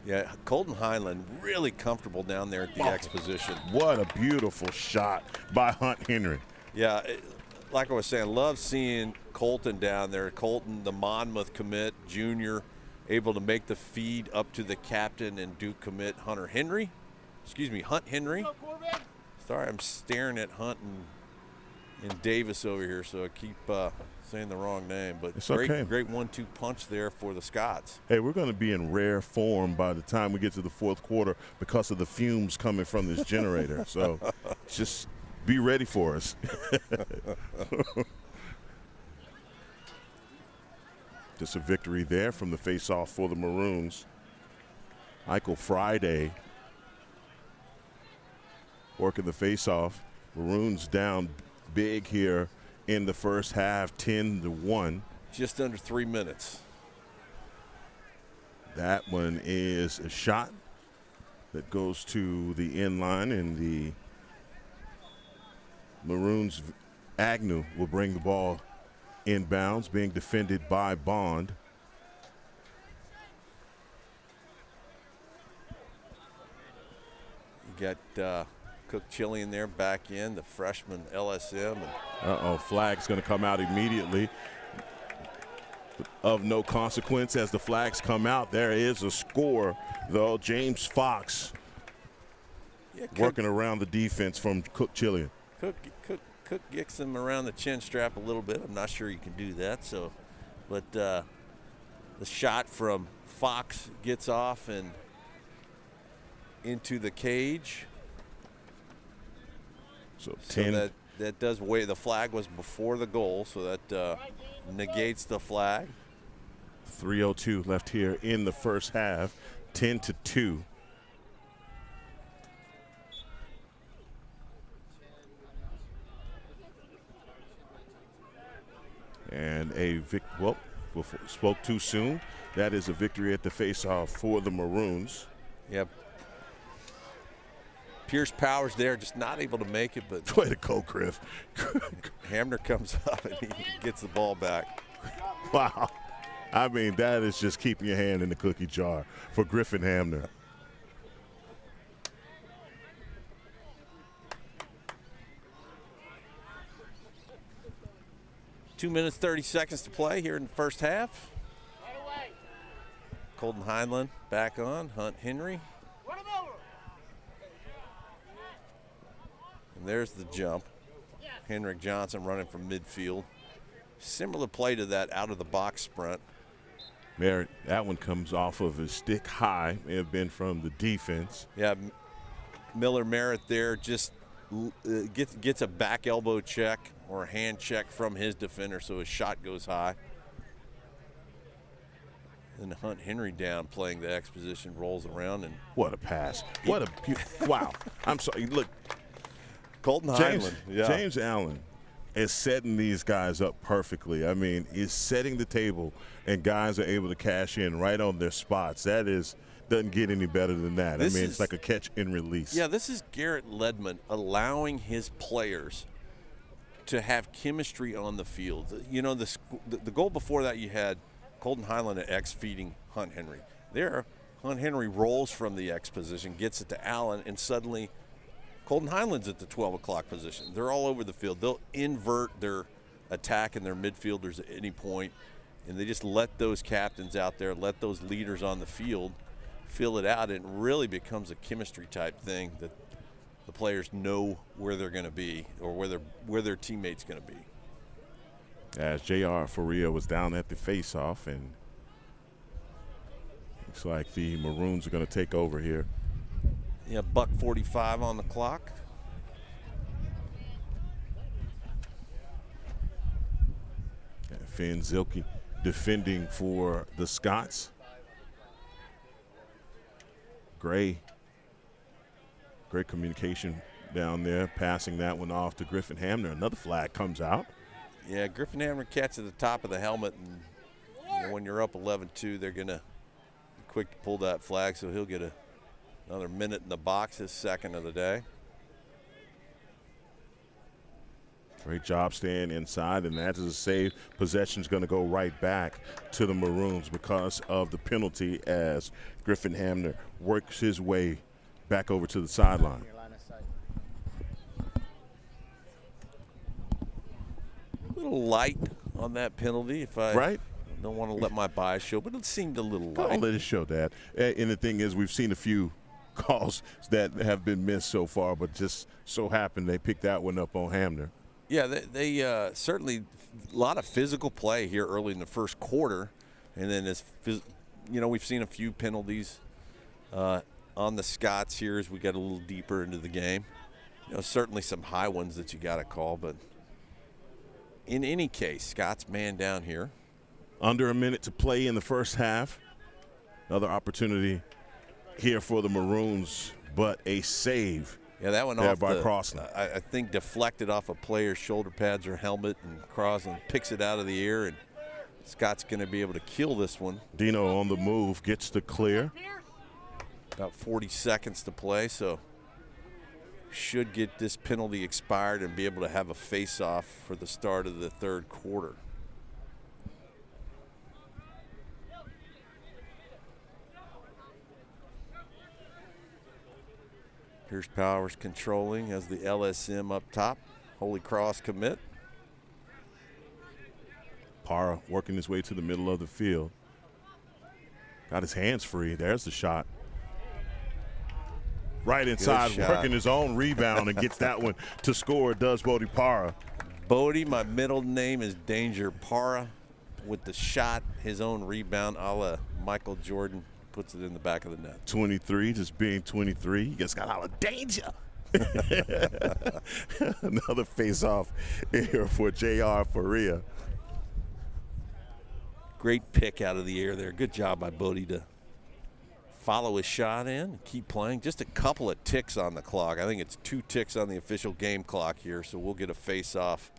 Yeah, Colton Heinlein really comfortable down there at the X position. What a beautiful shot by Hunt Henry. Yeah, like I was saying, love seeing Colton down there. Colton, the Monmouth commit, junior, able to make the feed up to the captain and Duke commit Hunt Henry. Sorry, I'm staring at Hunt and Davis over here, so I keep saying the wrong name. But it's great, okay. Great 1-2 punch there for the Scots. Hey, we're going to be in rare form by the time we get to the fourth quarter because of the fumes coming from this generator. So just be ready for us. Just a victory there from the face-off for the Maroons. Eichel Friday working the face-off. Maroons down big here in the first half, 10-1. Just under 3 minutes. That one is a shot that goes to the end line, and the Maroons, Agnew will bring the ball inbounds, being defended by Bond. You got Cook Chili in there back in, the freshman LSM. Uh-oh, flag's going to come out immediately. Of no consequence as the flags come out. There is a score, though. James Fox Yeah, working around the defense from Cook Chillian. Cook gets him around the chin strap a little bit. I'm not sure you can do that. So, but the shot from Fox gets off and into the cage. So 10. That does weigh. The flag was before the goal, so that negates the flag. 3:02 left here in the first half. 10-2. And spoke too soon. That is a victory at the faceoff for the Maroons. Yep. Pierce Powers there, just not able to make it, but Way to go, Griff. Hamner comes up and he gets the ball back. Wow. I mean, that is just keeping your hand in the cookie jar for Griffin Hamner. Two minutes, 30 seconds to play here in the first half. Colton Heinlein back on, Hunt Henry. And there's the jump. Henrik Johnson running from midfield. Similar play to that out-of-the-box sprint. Merritt, that one comes off of a stick high. May have been from the defense. Yeah, Miller Merritt there just gets a back elbow check or a hand check from his defender, so his shot goes high. And Hunt Henry down playing the X position, rolls around. And what a pass. What a – wow. I'm sorry. Look. Colton Heinlein. Yeah. James Allen is setting these guys up perfectly. I mean, he's setting the table, and guys are able to cash in right on their spots. That doesn't get any better than that. It's like a catch and release. Yeah, this is Garrett Ledman allowing his players to have chemistry on the field. You know, the goal before that, you had Colton Heinlein at X feeding Hunt Henry. There, Hunt Henry rolls from the X position, gets it to Allen, and suddenly Colton Heinlein's at the 12 o'clock position. They're all over the field. They'll invert their attack and their midfielders at any point, and they just let those captains out there, let those leaders on the field fill it out. It really becomes a chemistry type thing that the players know where they're going to be or where their teammate's going to be. As J.R. Faria was down at the faceoff, and looks like the Maroons are going to take over here. Yeah, $1:45 on the clock. Finn Zilke defending for the Scots. Great communication down there, passing that one off to Griffin Hamner. Another flag comes out. Yeah, Griffin Hamner catches the top of the helmet, and when you're up 11-2, they're going to be quick to pull that flag, so he'll get another minute in the box, his second of the day. Great job staying inside, and that is a save. Possession's going to go right back to the Maroons because of the penalty as Griffin Hamner works his way back over to the sideline. A little light on that penalty, if I right? don't want to let my bias show, but it seemed a little light. Don't let it show that. And the thing is, we've seen a few calls that have been missed so far, but just so happened they picked that one up on Hamner. Yeah, they certainly a lot of physical play here early in the first quarter, and then we've seen a few penalties on the Scots here as we get a little deeper into the game. Certainly some high ones that you got to call, but in any case, Scots man down here. Under a minute to play in the first half. Another opportunity here for the Maroons, but a save. Yeah, that one there off by Crosland. I think deflected off a player's shoulder pads or helmet, and Crosland picks it out of the air, and Scott's going to be able to kill this one. Dino on the move, gets the clear. About 40 seconds to play, so should get this penalty expired and be able to have a face-off for the start of the third quarter. Pierce Powers controlling as the LSM up top. Holy Cross commit. Parra working his way to the middle of the field. Got his hands free. There's the shot. Right inside, shot. working his own rebound and gets that one to score, does Bodie Para. Bodie, my middle name is Danger Para. With the shot, his own rebound, a la Michael Jordan, puts it in the back of the net. 23, just being 23. He just got out of danger. Another face-off here for J.R. Faria. Great pick out of the air there. Good job by Bodie to follow his shot in and keep playing. Just a couple of ticks on the clock. I think it's 2 ticks on the official game clock here, so we'll get a face-off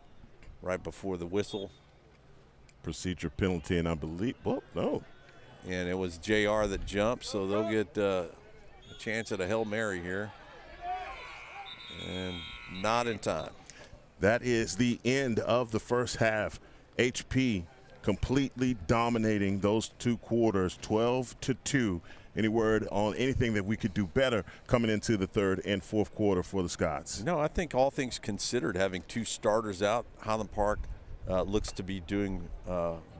right before the whistle. Procedure penalty, and I believe, oh, no. And it was JR that jumped, so they'll get a chance at a Hail Mary here. And not in time. That is the end of the first half. HP completely dominating those 2 quarters, 12-2. Any word on anything that we could do better coming into the third and fourth quarter for the Scots? No, I think all things considered, having 2 starters out, Highland Park looks to be doing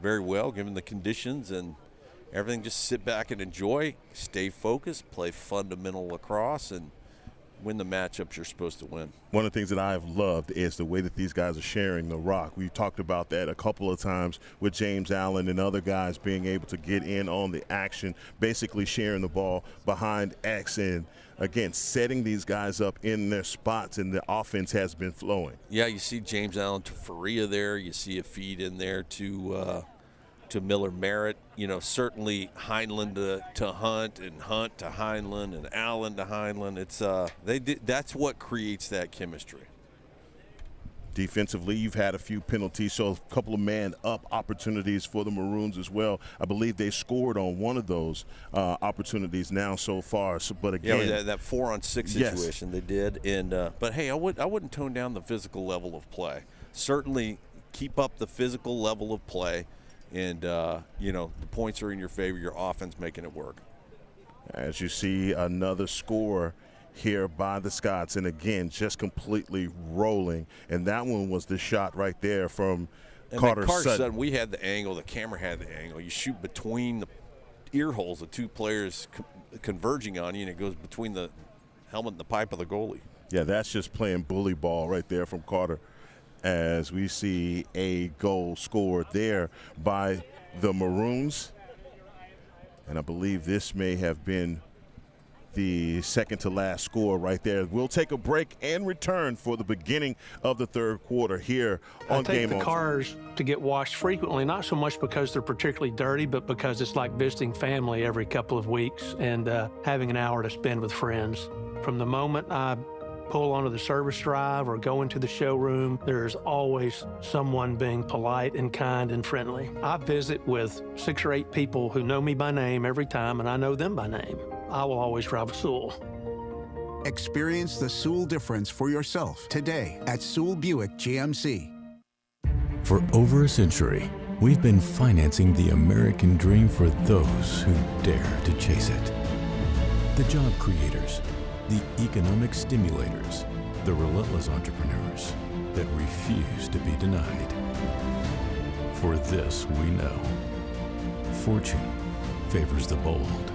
very well given the conditions and everything. Just sit back and enjoy, stay focused, play fundamental lacrosse, and win the matchups you're supposed to win. One of the things that I've loved is the way that these guys are sharing the rock. We've talked about that a couple of times with James Allen and other guys being able to get in on the action, basically sharing the ball behind X, and again, setting these guys up in their spots, and the offense has been flowing. Yeah, you see James Allen to Faria there. You see a feed in there to Miller Merritt. You know, certainly Heinlein to Hunt, and Hunt to Heinlein, and Allen to Heinlein. It's that's what creates that chemistry. Defensively, you've had a few penalties, so a couple of man-up opportunities for the Maroons as well. I believe they scored on one of those opportunities now so far. So, but again, yeah, that 4-on-6 situation, yes. They did. And but hey, I wouldn't tone down the physical level of play. Certainly, keep up the physical level of play, and you know, the points are in your favor. Your offense making it work. As you see, another score here by the Scots, and again, just completely rolling. And that one was the shot right there from Carter Sutton. We had the angle, the camera had the angle. You shoot between the ear holes of 2 players converging on you, and it goes between the helmet and the pipe of the goalie. Yeah, that's just playing bully ball right there from Carter, as we see a goal scored there by the Maroons. And I believe this may have been the second to last score right there. We'll take a break and return for the beginning of the third quarter here on Game On. I take the cars to get washed frequently, not so much because they're particularly dirty, but because it's like visiting family every couple of weeks and having an hour to spend with friends. From the moment I pull onto the service drive or go into the showroom, there's always someone being polite and kind and friendly. I visit with 6 or 8 people who know me by name every time, and I know them by name. I will always drive a Sewell. Experience the Sewell difference for yourself today at Sewell Buick GMC. For over a century, we've been financing the American dream for those who dare to chase it. The job creators, the economic stimulators, the relentless entrepreneurs that refuse to be denied. For this we know, fortune favors the bold.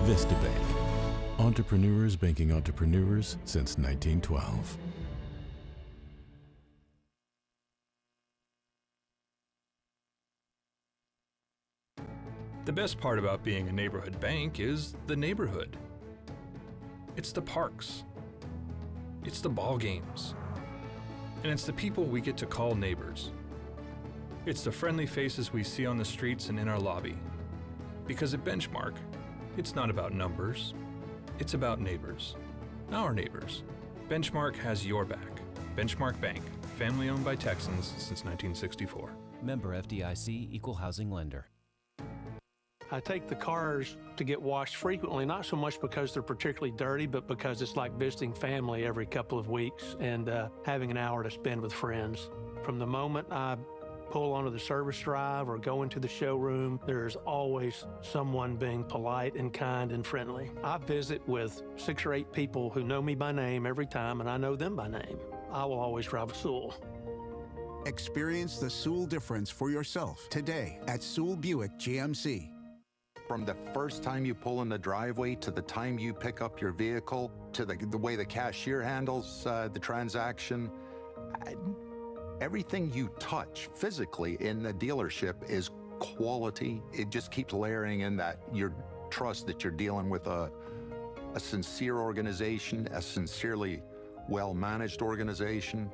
Vista Bank, entrepreneurs banking entrepreneurs since 1912. The best part about being a neighborhood bank is the neighborhood. It's the parks. It's the ball games. And it's the people we get to call neighbors. It's the friendly faces we see on the streets and in our lobby. Because at Benchmark, it's not about numbers. It's about neighbors. Our neighbors. Benchmark has your back. Benchmark Bank, family owned by Texans since 1964. Member FDIC, Equal Housing Lender. I take the cars to get washed frequently, not so much because they're particularly dirty, but because it's like visiting family every couple of weeks and having an hour to spend with friends. From the moment I pull onto the service drive or go into the showroom, there's always someone being polite and kind and friendly. I visit with 6 or 8 people who know me by name every time, and I know them by name. I will always drive a Sewell. Experience the Sewell difference for yourself today at Sewell Buick GMC. From the first time you pull in the driveway to the time you pick up your vehicle to the way the cashier handles the transaction, everything you touch physically in the dealership is quality. It just keeps layering in that your trust that you're dealing with a sincere organization, a sincerely well-managed organization.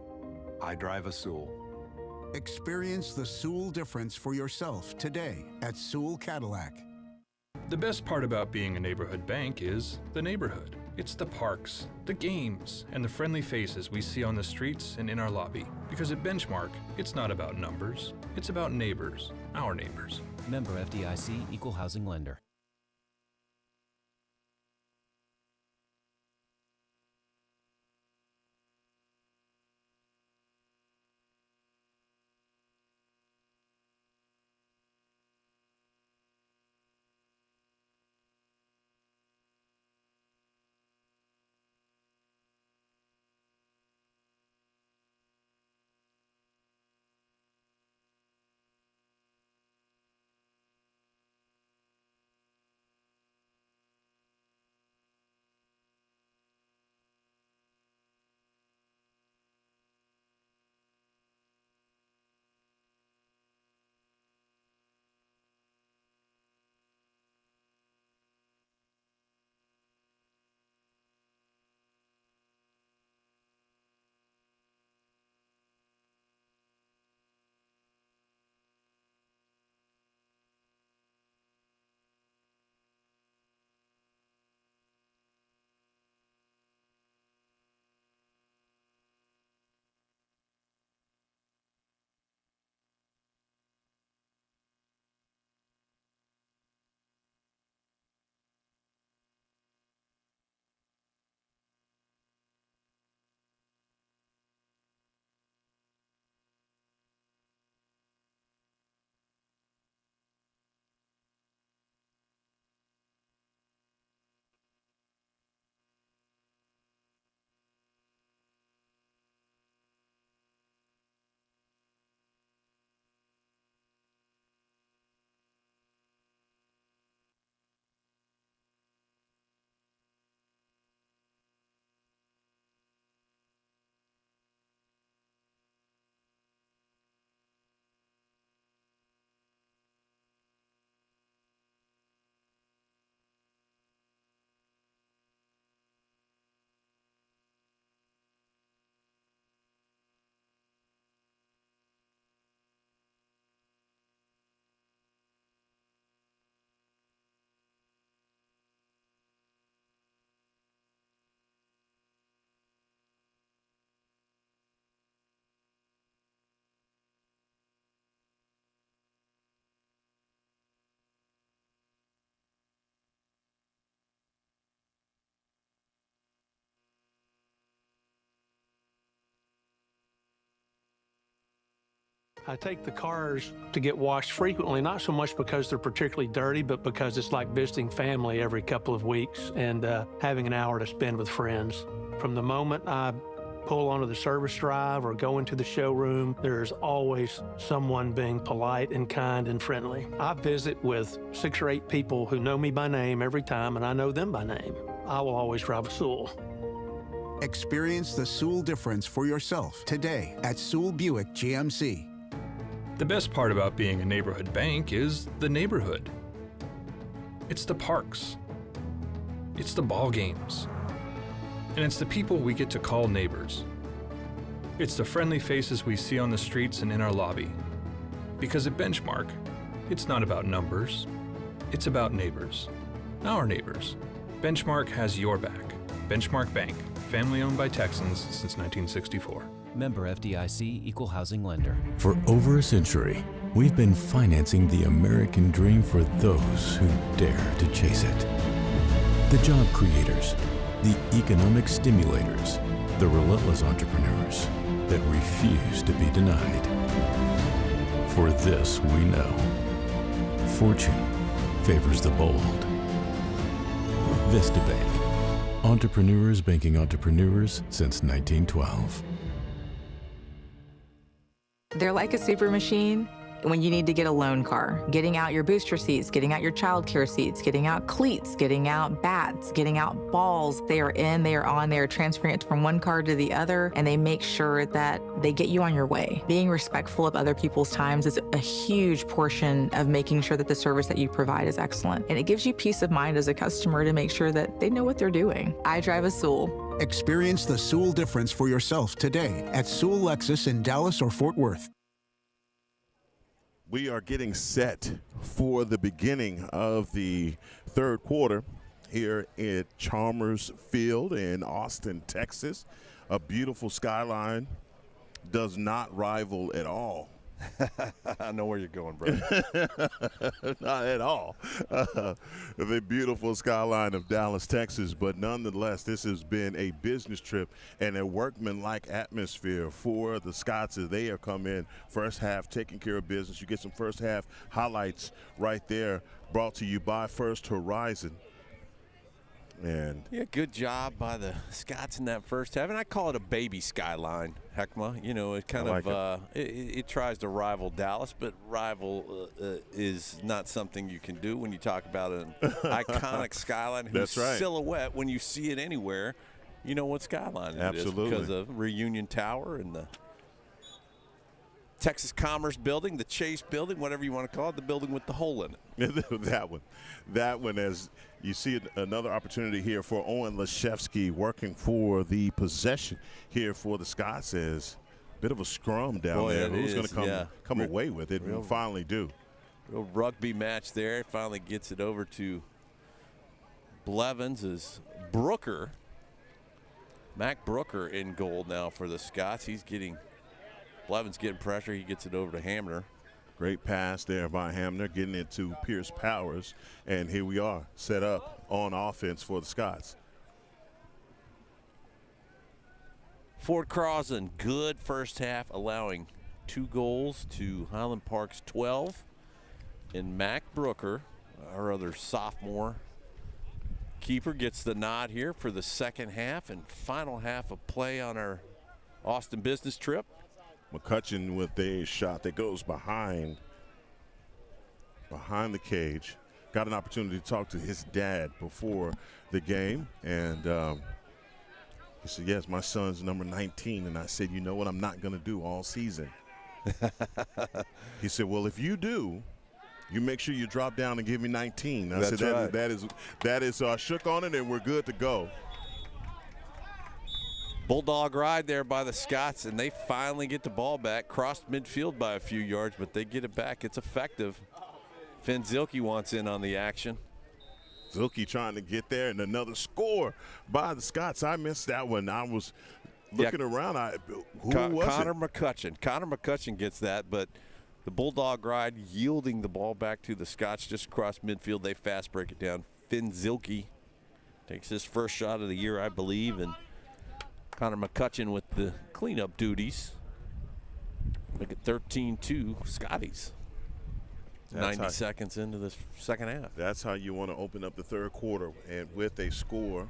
I drive a Sewell. Experience the Sewell difference for yourself today at Sewell Cadillac. The best part about being a neighborhood bank is the neighborhood. It's the parks, the games, and the friendly faces we see on the streets and in our lobby. Because at Benchmark, it's not about numbers, it's about neighbors, our neighbors. Member FDIC, Equal Housing Lender. I take the cars to get washed frequently, not so much because they're particularly dirty, but because it's like visiting family every couple of weeks and having an hour to spend with friends. From the moment I pull onto the service drive or go into the showroom, there's always someone being polite and kind and friendly. I visit with 6 or 8 people who know me by name every time, and I know them by name. I will always drive a Sewell. Experience the Sewell difference for yourself today at Sewell Buick GMC. The best part about being a neighborhood bank is the neighborhood. It's the parks. It's the ball games. And it's the people we get to call neighbors. It's the friendly faces we see on the streets and in our lobby. Because at Benchmark, it's not about numbers, it's about neighbors, our neighbors. Benchmark has your back. Benchmark Bank, family owned by Texans since 1964. Member FDIC, Equal Housing Lender. For over a century, we've been financing the American dream for those who dare to chase it. The job creators, the economic stimulators, the relentless entrepreneurs that refuse to be denied. For this we know, fortune favors the bold. Vista Bank, entrepreneurs banking entrepreneurs since 1912. They're like a super machine, when you need to get a loan car, getting out your booster seats, getting out your child care seats, getting out cleats, getting out bats, getting out balls. They are in, they are on, they are transferring it from one car to the other, and they make sure that they get you on your way. Being respectful of other people's times is a huge portion of making sure that the service that you provide is excellent. And it gives you peace of mind as a customer to make sure that they know what they're doing. I drive a Sewell. Experience the Sewell difference for yourself today at Sewell Lexus in Dallas or Fort Worth. We are getting set for the beginning of the third quarter here at Chalmers Field in Austin, Texas. A beautiful skyline, does not rival at all. I know where you're going, bro. Not at all. The beautiful skyline of Dallas, Texas. But nonetheless, this has been a business trip and a workman-like atmosphere for the Scots as they have come in first half, taking care of business. You get some first half highlights right there, brought to you by First Horizon. And yeah, good job by the Scots in that first half. And I call it a baby skyline, Heckma. You know, it kind of it tries to rival Dallas, but rival is not something you can do when you talk about an iconic skyline whose silhouette, when you see it anywhere, you know what skyline it is because of Reunion Tower and the Texas Commerce Building, the Chase Building, whatever you want to call it, the building with the hole in it. That one, as you see another opportunity here for Owen Leshevsky working for the possession here for the Scots. As a bit of a scrum down there. Who's going to come away with it and finally do? Real rugby match there. Finally gets it over to Blevins as Brooker. Mac Brooker in goal now for the Scots. Blevins getting pressure. He gets it over to Hamner. Great pass there by Hamner, getting it to Pierce Powers. And here we are, set up on offense for the Scots. Fort Crossan, good first half, allowing 2 goals to Highland Park's 12. And Mac Brooker, our other sophomore keeper, gets the nod here for the second half and final half of play on our Austin business trip. McCutcheon with a shot that goes behind the cage. Got an opportunity to talk to his dad before the game, and he said, yes, my son's number 19. And I said, you know what I'm not going to do all season? He said, well, if you do, you make sure you drop down and give me 19. I said, that is shook on it, and we're good to go. Bulldog ride there by the Scots, and they finally get the ball back. Crossed midfield by a few yards, but they get it back. It's effective. Finn Zilke wants in on the action. Zilke trying to get there, and another score by the Scots. I missed that one. I was looking around. Who was Connor it? McCutcheon. Connor McCutcheon gets that, but the Bulldog ride yielding the ball back to the Scots just across midfield. They fast break it down. Finn Zilke takes his first shot of the year, I believe, and Connor McCutcheon with the cleanup duties. Make it 13-2 Scotties. 90 seconds into this second half. That's how you want to open up the third quarter, and with a score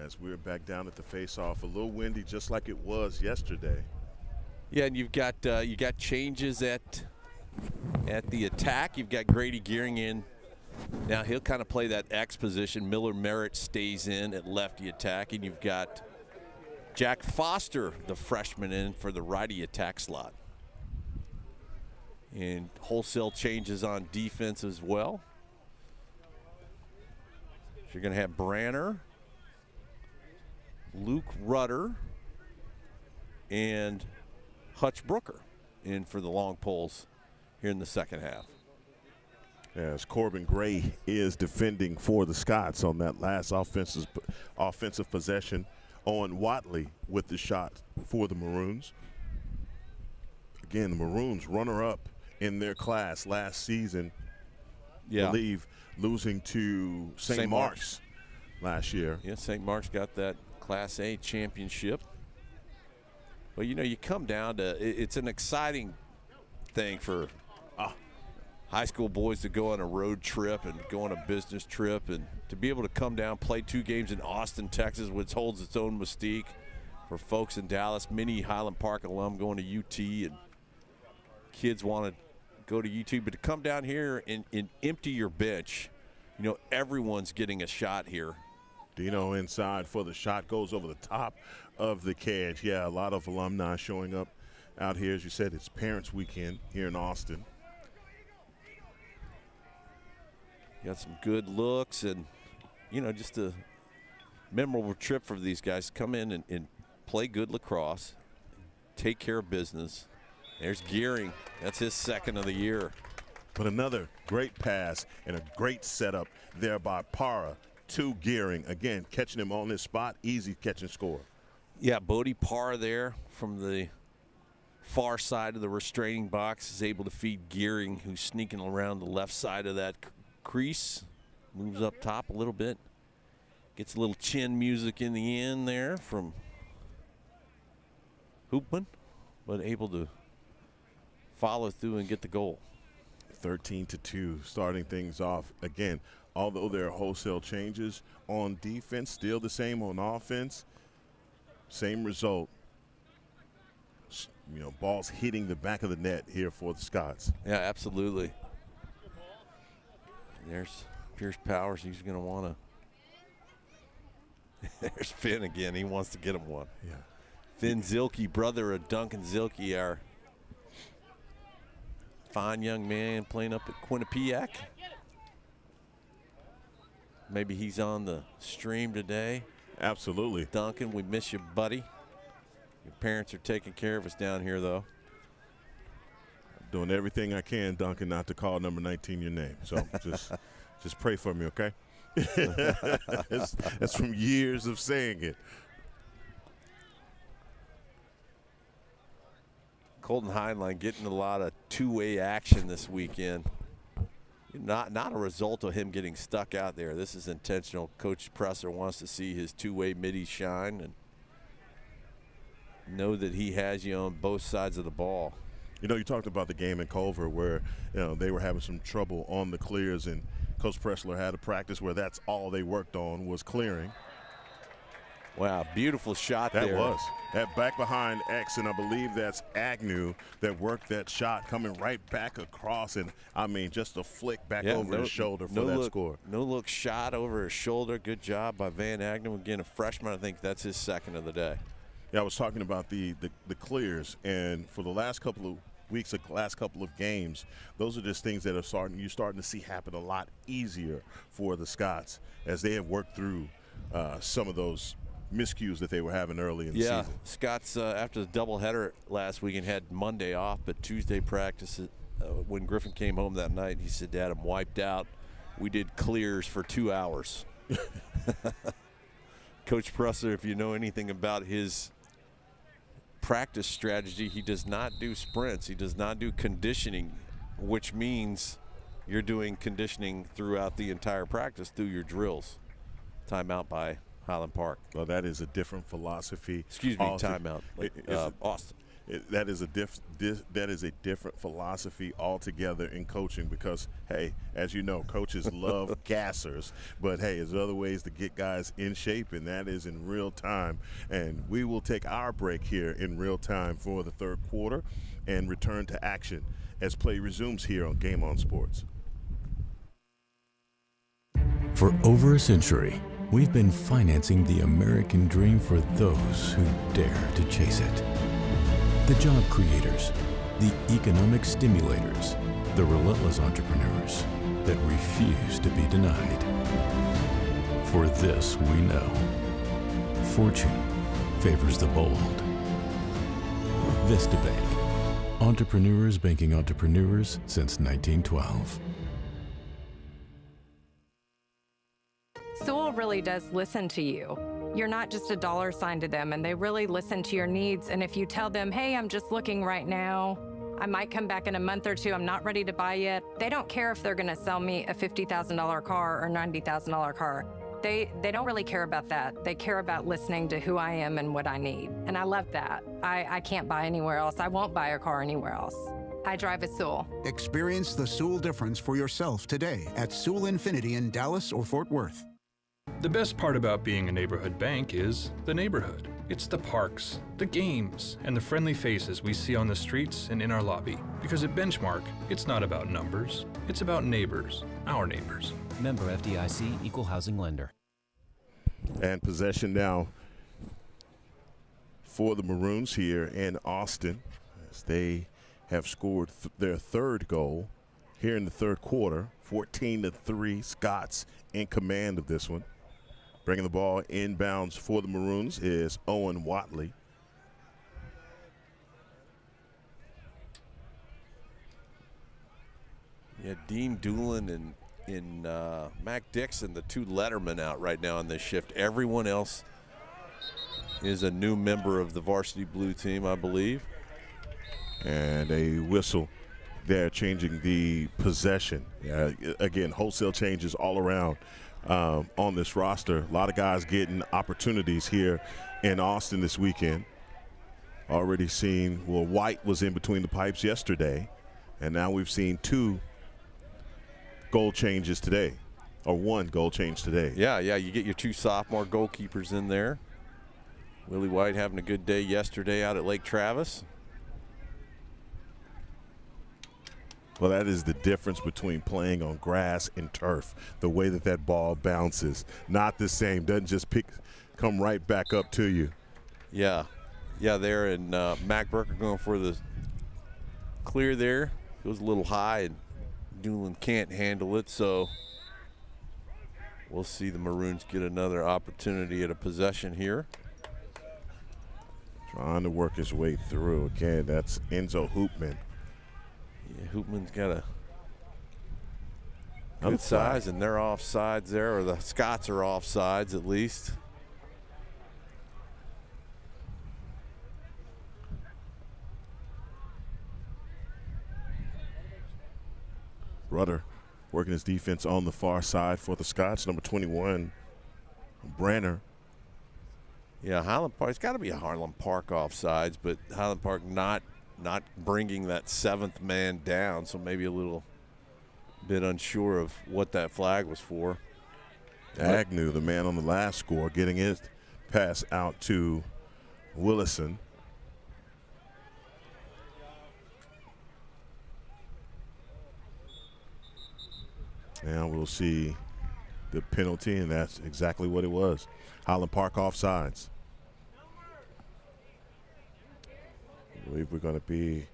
as we're back down at the face-off. A little windy just like it was yesterday. Yeah, and you got changes at the attack. You've got Grady Gearing in. Now he'll kind of play that X position. Miller Merritt stays in at lefty attack, and you've got Jack Foster, the freshman, in for the righty attack slot. And wholesale changes on defense as well. So you're going to have Branner, Luke Rudder, and Hutch Brooker in for the long poles here in the second half. As Corbin Gray is defending for the Scots on that last offensive possession. Owen Watley with the shot for the Maroons. Again, the Maroons runner-up in their class last season. I believe losing to St. Mark's last year. Yeah, St. Mark's got that Class A championship. Well, you know, you come down to it's an exciting thing for high school boys to go on a road trip and go on a business trip, and to be able to come down, play 2 games in Austin, Texas, which holds its own mystique for folks in Dallas. Many Highland Park alum going to UT, and kids want to go to YouTube. But to come down here and empty your bench, you know, everyone's getting a shot here. Dino inside for the shot, goes over the top of the cage. Yeah, a lot of alumni showing up out here. As you said, it's Parents Weekend here in Austin. Got some good looks and, you know, just a memorable trip for these guys. Come in and play good lacrosse, take care of business. There's Gearing. That's his second of the year. But another great pass and a great setup there by Para to Gearing. Again, catching him on his spot, easy catch and score. Yeah, Bodie Para there from the far side of the restraining box is able to feed Gearing, who's sneaking around the left side of that crease. Moves up top a little bit. Gets a little chin music in the end there from Hoopman, but able to follow through and get the goal. 13-2, starting things off. Again, although there are wholesale changes on defense, still the same on offense. Same result. You know, balls hitting the back of the net here for the Scots. Yeah, absolutely. There's Pierce Powers. He's going to want to. There's Finn again. He wants to get him one. Yeah. Finn Zilke, brother of Duncan Zilke, our fine young man playing up at Quinnipiac. Maybe he's on the stream today. Absolutely. Duncan, we miss you, buddy. Your parents are taking care of us down here, though. Doing everything I can, Duncan, not to call number 19 your name. So just pray for me, okay? That's from years of saying it. Colton Heinlein getting a lot of two-way action this weekend. Not a result of him getting stuck out there. This is intentional. Coach Presser wants to see his two-way middies shine and know that he has you on both sides of the ball. You know, you talked about the game in Culver where, you know, they were having some trouble on the clears, and Coach Pressler had a practice where that's all they worked on was clearing. Wow, beautiful shot there. That was. That back behind X, and I believe that's Agnew that worked that shot coming right back across, and, I mean, just a flick back over his shoulder for that score. No-look shot over his shoulder. Good job by Van Agnew. Again, a freshman. I think that's his second of the day. Yeah, I was talking about the clears, and for the last couple of weeks, the last couple of games, those are just things that are you're starting to see happen a lot easier for the Scots as they have worked through some of those miscues that they were having early in the season. Yeah, Scots, after the doubleheader last weekend, had Monday off, but Tuesday practice, when Griffin came home that night, he said, Dad, I'm wiped out. We did clears for 2 hours. Coach Presser, if you know anything about his practice strategy, he does not do sprints. He does not do conditioning, which means you're doing conditioning throughout the entire practice through your drills. Timeout by Highland Park. Well, that is a different philosophy. Excuse me, timeout. Austin. That is a different philosophy altogether in coaching because, hey, as you know, coaches love gassers, but, hey, there's other ways to get guys in shape, and that is in real time. And we will take our break here in real time for the third quarter and return to action as play resumes here on Game On Sports. For over a century, we've been financing the American dream for those who dare to chase it. The job creators, the economic stimulators, the relentless entrepreneurs that refuse to be denied. For this we know, fortune favors the bold. Vista Bank, entrepreneurs banking entrepreneurs since 1912. Sewell really does listen to you. You're not just a dollar sign to them, and they really listen to your needs. And if you tell them, hey, I'm just looking right now, I might come back in a month or two, I'm not ready to buy yet, they don't care if they're gonna sell me a $50,000 car or $90,000 car. They don't really care about that. They care about listening to who I am and what I need. And I love that. I can't buy anywhere else. I won't buy a car anywhere else. I drive a Sewell. Experience the Sewell difference for yourself today at Sewell Infinity in Dallas or Fort Worth. The best part about being a neighborhood bank is the neighborhood. It's the parks, the games, and the friendly faces we see on the streets and in our lobby. Because at Benchmark, it's not about numbers, it's about neighbors, our neighbors. Member FDIC, Equal Housing Lender. And possession now for the Maroons here in Austin, as they have scored their third goal here in the third quarter. 14-3, Scots in command of this one. Bringing the ball inbounds for the Maroons is Owen Watley. Yeah, Dean Doolin and Mac Dixon, the two lettermen out right now on this shift. Everyone else is a new member of the Varsity Blue team, I believe. And a whistle there, changing the possession. Again, wholesale changes all around on this roster. A lot of guys getting opportunities here in Austin this weekend. Already seen, well, White was in between the pipes yesterday, and now we've seen two goal changes today, or one goal change today. Yeah, you get your two sophomore goalkeepers in there. Willie White having a good day yesterday out at Lake Travis. Well, that is the difference between playing on grass and turf. The way that that ball bounces, not the same. Doesn't just come right back up to you. Yeah, there, and Mac Burke going for the clear there. Goes a little high, and Doolin can't handle it, so we'll see the Maroons get another opportunity at a possession here. Trying to work his way through. Again, that's Enzo Hoopman. Yeah, Hoopman's got a good size, and they're offsides there, or the Scots are offsides at least. Rudder working his defense on the far side for the Scots. Number 21, Branner. Yeah, Highland Park. It's got to be a Highland Park offsides, but Highland Park not bringing that seventh man down, so maybe a little bit unsure of what that flag was for. Agnew, the man on the last score, getting his pass out to Willison. And we'll see the penalty, and that's exactly what it was. Highland Park offsides. I believe we're going to be,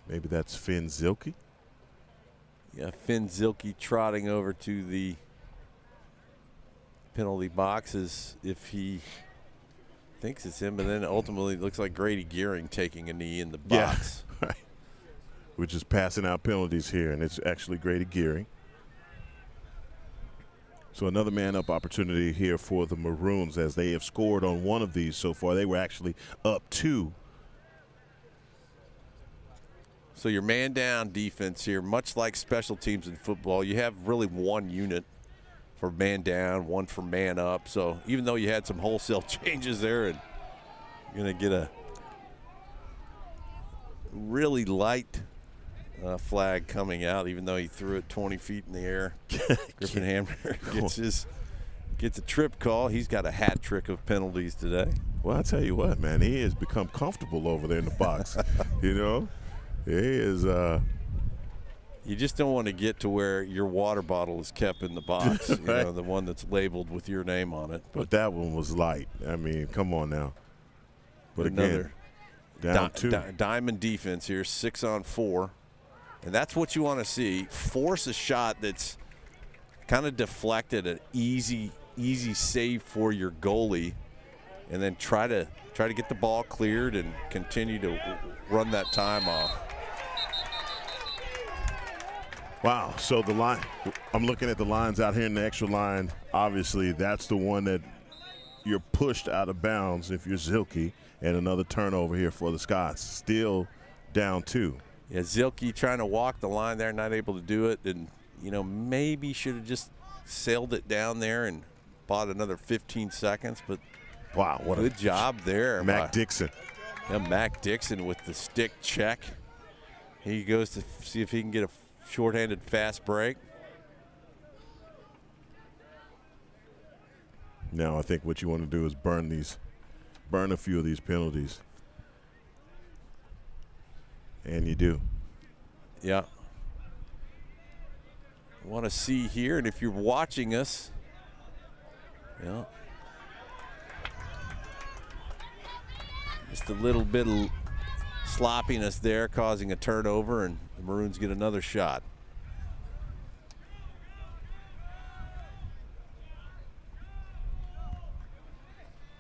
maybe that's Finn Zilke. Yeah, Finn Zilke trotting over to the penalty boxes if he thinks it's him, but then ultimately it looks like Grady Gearing taking a knee in the box. Yeah, right. We're just passing out penalties here, and it's actually Grady Gearing. So another man-up opportunity here for the Maroons, as they have scored on one of these so far. They were actually up 2. So your man-down defense here, much like special teams in football, you have really one unit for man-down, one for man-up. So even though you had some wholesale changes there, and you're going to get a really light flag coming out, even though he threw it 20 feet in the air. Griffin Hamner gets a trip call. He's got a hat trick of penalties today. Well, I tell you what, man, he has become comfortable over there in the box. You know, he is. You just don't want to get to where your water bottle is kept in the box, right. You know, the one that's labeled with your name on it. But that one was light. I mean, come on now. But another again, down 2. Diamond defense here, 6-on-4. And that's what you want to see. Force a shot that's kind of deflected, an easy save for your goalie, and then try to get the ball cleared and continue to run that time off. Wow. So the line, I'm looking at the lines out here in the extra line. Obviously, that's the one that you're pushed out of bounds if you're Zilke, and another turnover here for the Scots. Still down 2. Yeah, Zilke trying to walk the line there, not able to do it, and maybe should have just sailed it down there and bought another 15 seconds. But wow, what good job there, Mac Dixon. Yeah, Mac Dixon with the stick check. He goes to see if he can get a shorthanded fast break. Now I think what you want to do is burn a few of these penalties. And you do. Yeah. Want to see here, and if you're watching us, yeah, just a little bit of sloppiness there causing a turnover, and the Maroons get another shot.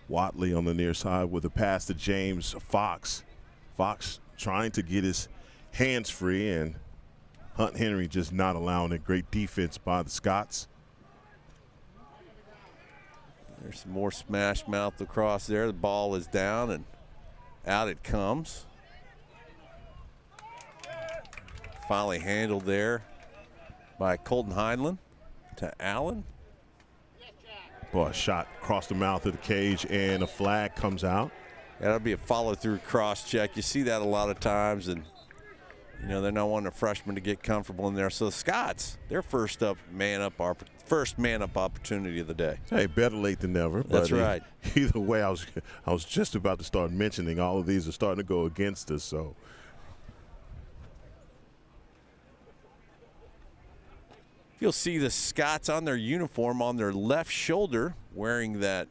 Watley on the near side with a pass to James Fox. Fox trying to get his hands free, and Hunt Henry just not allowing it. Great defense by the Scots. There's some more smash mouth across there. The ball is down and out it comes. Finally handled there by Colton Heinlein to Allen. Boy, a shot across the mouth of the cage, and a flag comes out. Yeah, that'll be a follow-through cross-check. You see that a lot of times, and you know they're not wanting a freshman to get comfortable in there. So the Scots, their first man-up opportunity of the day. Hey, better late than never. That's right. Either way, I was just about to start mentioning all of these are starting to go against us. So. You'll see the Scots on their uniform on their left shoulder wearing that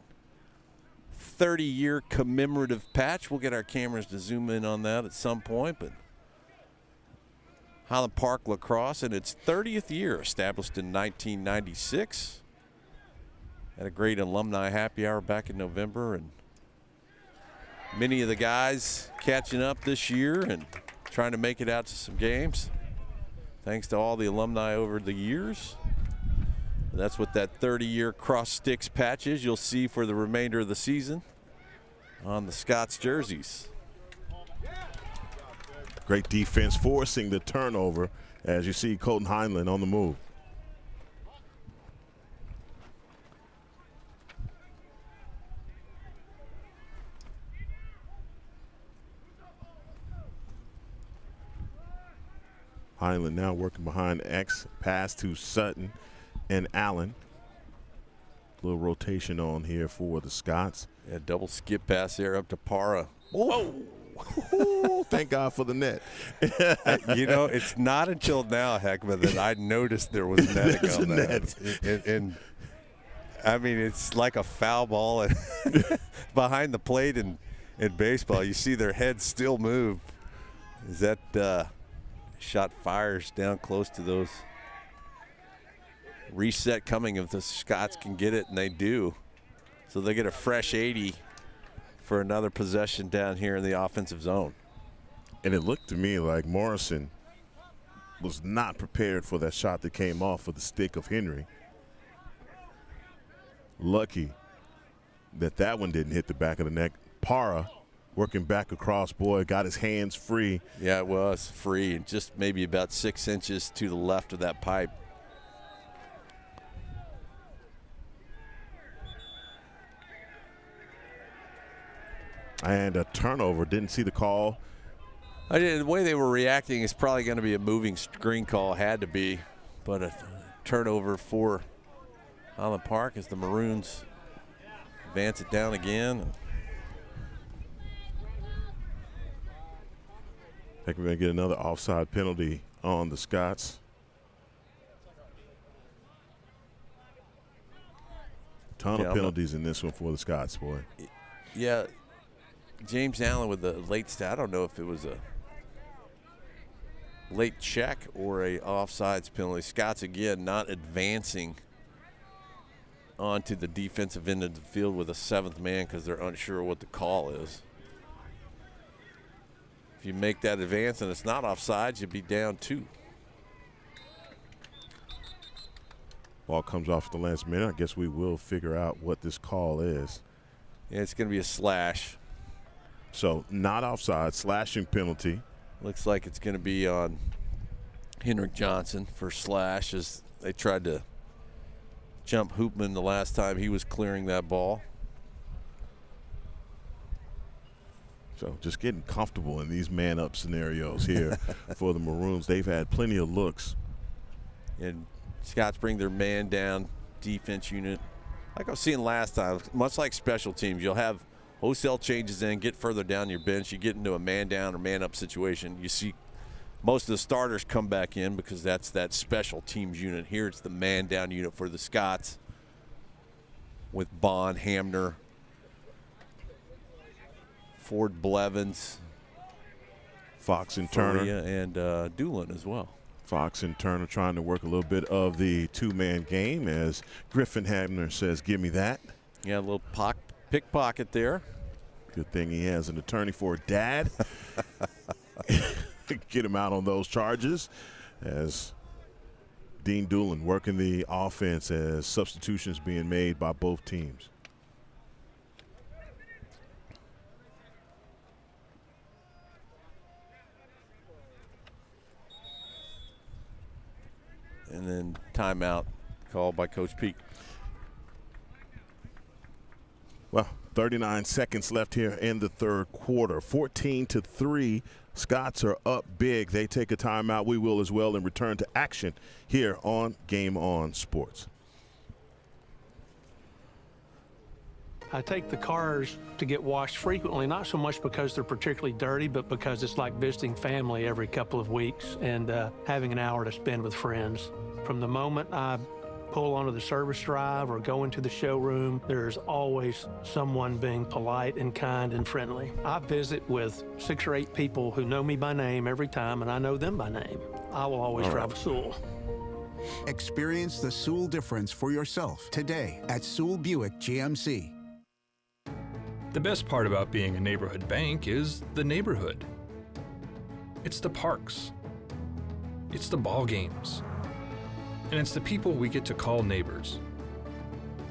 30-year commemorative patch. We'll get our cameras to zoom in on that at some point. But Highland Park Lacrosse in its 30th year, established in 1996. Had a great alumni happy hour back in November, and many of the guys catching up this year and trying to make it out to some games. Thanks to all the alumni over the years. And that's what that 30-year cross sticks patch is. You'll see for the remainder of the season on the Scots jerseys. Great defense forcing the turnover as you see Colton Heinlein on the move. Heinlein now working behind X, pass to Sutton and Allen. Little rotation on here for the Scots. Yeah, double skip pass there up to Para. Whoa! Thank God for the net. You know, it's not until now, Heckman, that I noticed there was netting on that. And I mean, it's like a foul ball behind the plate in baseball. You see their heads still move. Is that shot fires down close to those. Reset coming if the Scots can get it, and they do. So they get a fresh 80 for another possession down here in the offensive zone. And it looked to me like Morrison was not prepared for that shot that came off of the stick of Henry. Lucky that one didn't hit the back of the neck. Para working back across, boy, got his hands free. Yeah, it was free, and just maybe about 6 inches to the left of that pipe. And a turnover. Didn't see the call. The way they were reacting is probably going to be a moving screen call. Had to be. But a turnover for Highland Park as the Maroons advance it down again. I think we're going to get another offside penalty on the Scots. Ton of penalties in this one for the Scots, boy. Yeah. James Allen with the late stat. I don't know if it was a late check or a offsides penalty. Scots again not advancing onto the defensive end of the field with a seventh man because they're unsure what the call is. If you make that advance and it's not offsides, you'd be down 2. Ball comes off at the last minute. I guess we will figure out what this call is. Yeah, it's going to be a slash. So not offside, slashing penalty. Looks like it's going to be on Henrik Johnson for slash as they tried to jump Hoopman the last time he was clearing that ball. So just getting comfortable in these man-up scenarios here for the Maroons. They've had plenty of looks. And Scots bring their man down defense unit like I was seeing last time, much like special teams, you'll have wholesale changes in, get further down your bench, you get into a man down or man up situation. You see most of the starters come back in because that's that special teams unit. Here it's the man down unit for the Scots with Bond, Hamner, Ford, Blevins, Fox and Faria, Turner. and Doolin as well. Fox and Turner trying to work a little bit of the two-man game as Griffin Hamner says, give me that. Yeah, a little pickpocket there. Good thing he has an attorney for a dad. Get him out on those charges as Dean Doolin working the offense as substitutions being made by both teams. And then timeout called by Coach Peak. Well, 39 seconds left here in the third quarter. 14-3. Scots are up big. They take a timeout. We will as well and return to action here on Game On Sports. I take the cars to get washed frequently, not so much because they're particularly dirty, but because it's like visiting family every couple of weeks and having an hour to spend with friends. From the moment I pull onto the service drive or go into the showroom, there's always someone being polite and kind and friendly. I visit with 6 or 8 people who know me by name every time, and I know them by name. I will always drive a Sewell. Experience the Sewell difference for yourself today at Sewell Buick GMC. The best part about being a neighborhood bank is the neighborhood. It's the parks. It's the ball games. And it's the people we get to call neighbors.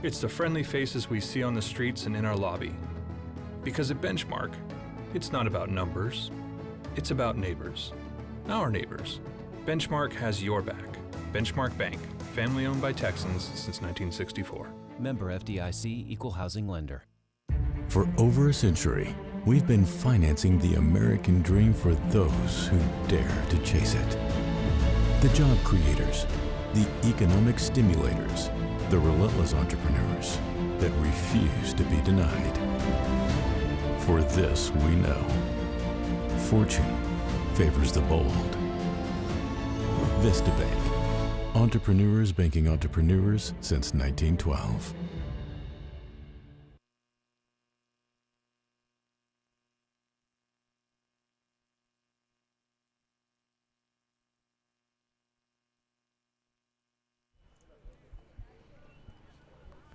It's the friendly faces we see on the streets and in our lobby. Because at Benchmark, it's not about numbers. It's about neighbors. Our neighbors. Benchmark has your back. Benchmark Bank, family owned by Texans since 1964. Member FDIC, Equal Housing Lender. For over a century, we've been financing the American dream for those who dare to chase it. The job creators, the economic stimulators, the relentless entrepreneurs that refuse to be denied. For this we know, fortune favors the bold. Vista Bank, entrepreneurs banking entrepreneurs since 1912.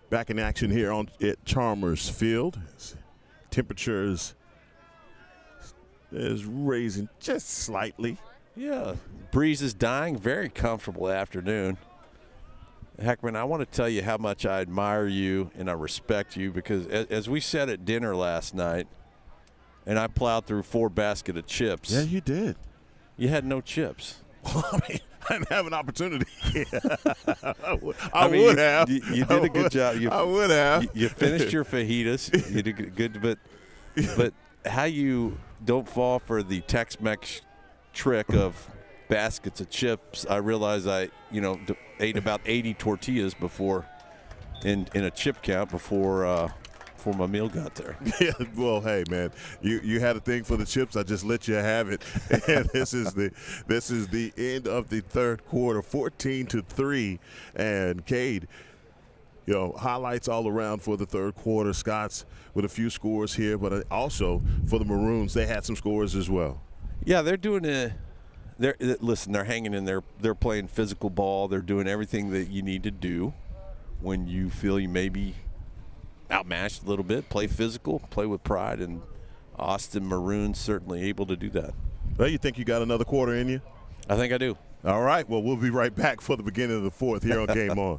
Back in action here at Chalmers Field. Temperatures is raising just slightly. Yeah, breeze is dying. Very comfortable afternoon. Heckman, I want to tell you how much I admire you and I respect you because as we sat at dinner last night and I plowed through 4 baskets of chips. Yeah, you did. You had no chips. Well, I mean, I didn't have an opportunity. I would have. You did a good job. I would have. You finished your fajitas. You did good, but how you don't fall for the Tex-Mex trick of baskets of chips. I realized I ate about 80 tortillas before in a chip count before my meal got there. Yeah, well, hey man, you had a thing for the chips. I just let you have it. And this is the end of the third quarter, 14-3, and Cade. Highlights all around for the third quarter. Scots with a few scores here, but also for the Maroons, they had some scores as well. Yeah, they're doing they're hanging in there. They're playing physical ball. They're doing everything that you need to do when you feel you may be outmatched a little bit. Play physical, play with pride, and Austin Maroons certainly able to do that. Well, you think you got another quarter in you? I think I do. All right, well, we'll be right back for the beginning of the fourth here on Game On.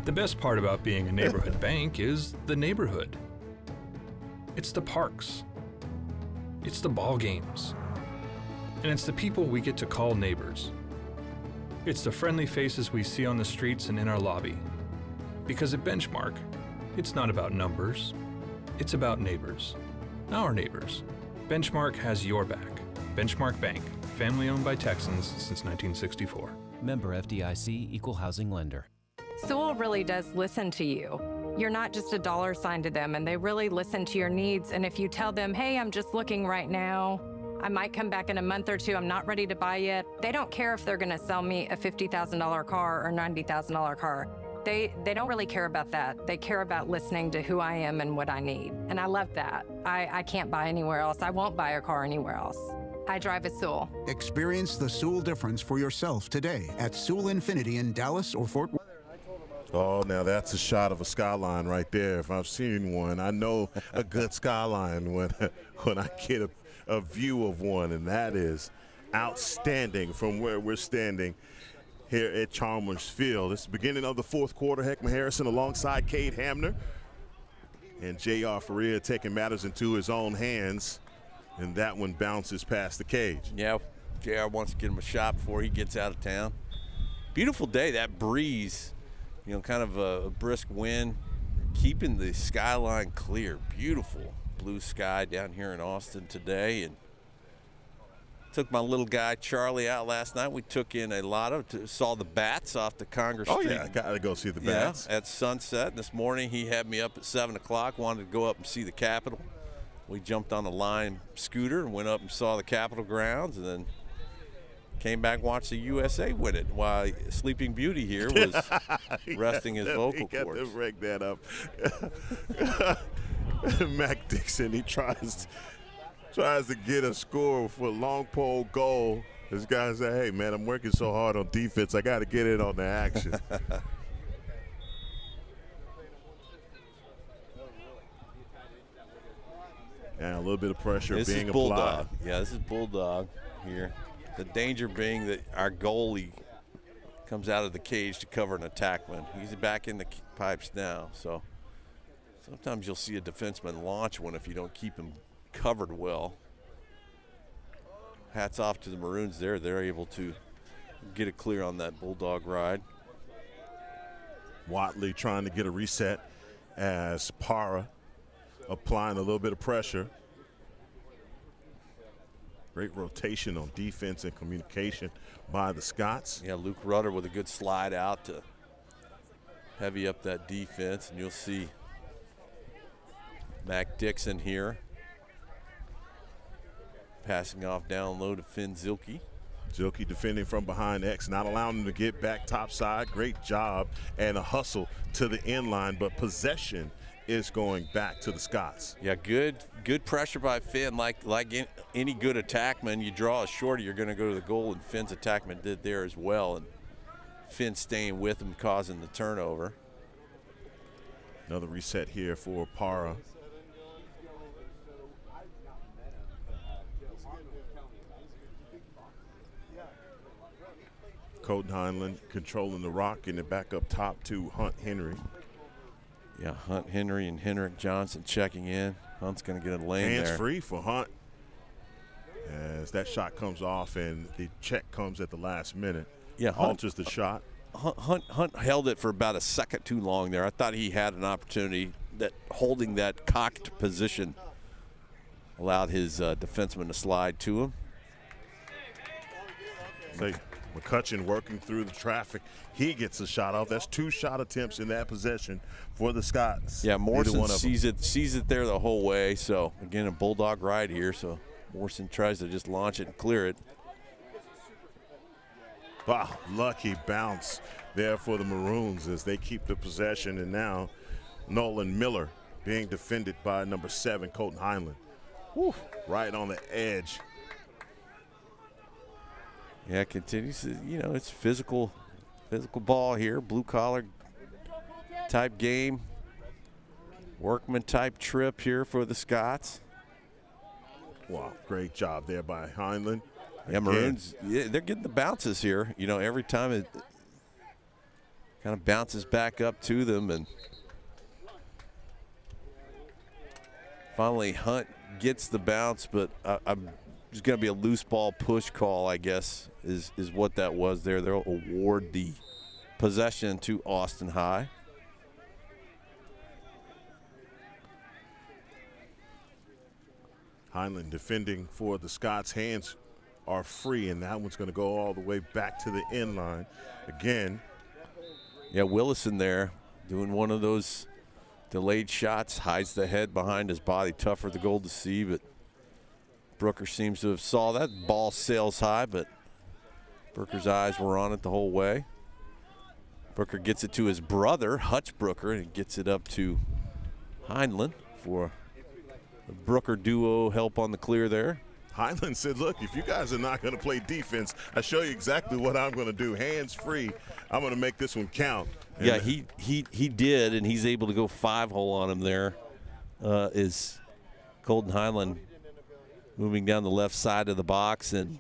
The best part about being a neighborhood bank is the neighborhood. It's the parks. It's the ball games. And it's the people we get to call neighbors. It's the friendly faces we see on the streets and in our lobby. Because at Benchmark, it's not about numbers. It's about neighbors. Our neighbors. Benchmark has your back. Benchmark Bank, family owned by Texans since 1964. Member FDIC, Equal Housing Lender. Sewell really does listen to you. You're not just a dollar sign to them, and they really listen to your needs. And if you tell them, hey, I'm just looking right now, I might come back in a month or two, I'm not ready to buy yet, they don't care if they're gonna sell me a $50,000 car or $90,000 car. They don't really care about that. They care about listening to who I am and what I need. And I love that. I can't buy anywhere else. I won't buy a car anywhere else. I drive a Sewell. Experience the Sewell difference for yourself today at Sewell Infinity in Dallas or Fort Worth. Oh, now that's a shot of a skyline right there. If I've seen one, I know a good skyline when I get a view of one, and that is outstanding from where we're standing here at Chalmers Field. It's the beginning of the fourth quarter. Heckman Harrison alongside Cade Hamner, and J.R. Faria taking matters into his own hands, and that one bounces past the cage. Yeah, JR wants to get him a shot before he gets out of town. Beautiful day, that breeze, you know, kind of a brisk wind, keeping the skyline clear. Beautiful blue sky down here in Austin today. And took my little guy Charlie out last night. We took in a lotto, saw the bats off the Congress Street. Oh, yeah, got to go see the bats. Yeah, at sunset. This morning he had me up at 7 o'clock, wanted to go up and see the Capitol. We jumped on the Lime scooter and went up and saw the Capitol grounds, and then came back and watched the USA win it while Sleeping Beauty here was resting his vocal cords. He got to break that up. Mac Dixon, he tries to get a score for a long pole goal. This guy said, hey, man, I'm working so hard on defense, I got to get in on the action. And a little bit of pressure this being is Bulldog. applied. Yeah, this is Bulldog here. The danger being that our goalie comes out of the cage to cover an attackman. He's back in the pipes now, so sometimes you'll see a defenseman launch one if you don't keep him covered well. Hats off to the Maroons there. They're able to get it clear on that Bulldog ride. Watley trying to get a reset as Para applying a little bit of pressure. Great rotation on defense and communication by the Scots. Yeah, Luke Rudder with a good slide out to heavy up that defense, and you'll see Mac Dixon here passing off down low to Finn Zilke. Zilke defending from behind X, not allowing him to get back topside. Great job and a hustle to the end line, but possession is going back to the Scots. Yeah, good pressure by Finn. Like any good attackman, you draw a shorty, you're going to go to the goal, and Finn's attackman did there as well. And Finn staying with him, causing the turnover. Another reset here for Para. Colton Heinlein controlling the rock, and it back up top to Hunt Henry. Yeah, Hunt Henry and Henrik Johnson checking in. Hunt's going to get a lane there. Hands free for Hunt as that shot comes off, and the check comes at the last minute. Yeah, alters the shot. Hunt held it for about a second too long there. I thought he had an opportunity that holding that cocked position allowed his defenseman to slide to him. McCutcheon working through the traffic. He gets a shot off. That's 2 shot attempts in that possession for the Scots. Yeah, Morrison sees it there the whole way. So, again, a Bulldog ride here. So, Morrison tries to just launch it and clear it. Wow, lucky bounce there for the Maroons as they keep the possession. And now Nolan Miller being defended by number 7, Colton Heinlein. Woo, right on the edge. Yeah, continues. You know, it's physical ball here, blue collar type game, workman type trip here for the Scots. Wow, great job there by Heinlein. Yeah, Maroons, yeah, they're getting the bounces here. You know, every time it kind of bounces back up to them, and finally Hunt gets the bounce, but there's going to be a loose ball push call, I guess, is what that was there. They'll award the possession to Austin High. Heinlein defending for the Scots. Hands are free, and that one's going to go all the way back to the end line. Again, Yeah, Willison there doing one of those delayed shots, hides the head behind his body, tough for the goal to see, but Brooker seems to have saw that. Ball sails high, but Brooker's eyes were on it the whole way. Brooker gets it to his brother, Hutch Brooker, and gets it up to Heinlein for the Brooker duo help on the clear there. Heinlein said, look, if you guys are not going to play defense, I show you exactly what I'm going to do. Hands free. I'm going to make this one count. And yeah, he did, and he's able to go 5-hole on him there. Is Colton Heinlein moving down the left side of the box, and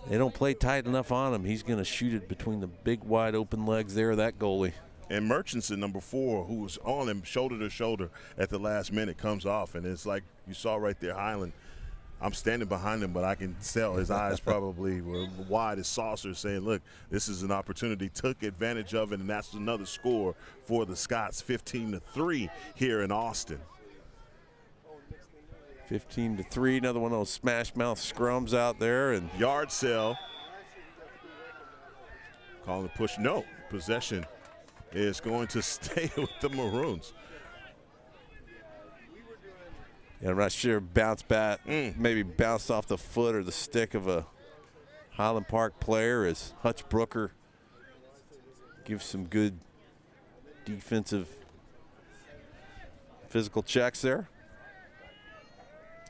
they don't play tight enough on him. He's going to shoot it between the big wide open legs there of that goalie. And Murchison, number 4, who was on him shoulder to shoulder at the last minute, comes off, and it's like you saw right there, Heinlein. I'm standing behind him, but I can tell his eyes probably were wide as saucers, saying, look, this is an opportunity, took advantage of it, and that's another score for the Scots, 15-3 here in Austin. 15-3, another one of those smash mouth scrums out there. And yard sale. Calling the push. No, possession is going to stay with the Maroons. Yeah, I'm not sure bounce bat maybe bounced off the foot or the stick of a Highland Park player as Hutch Brooker gives some good defensive physical checks there.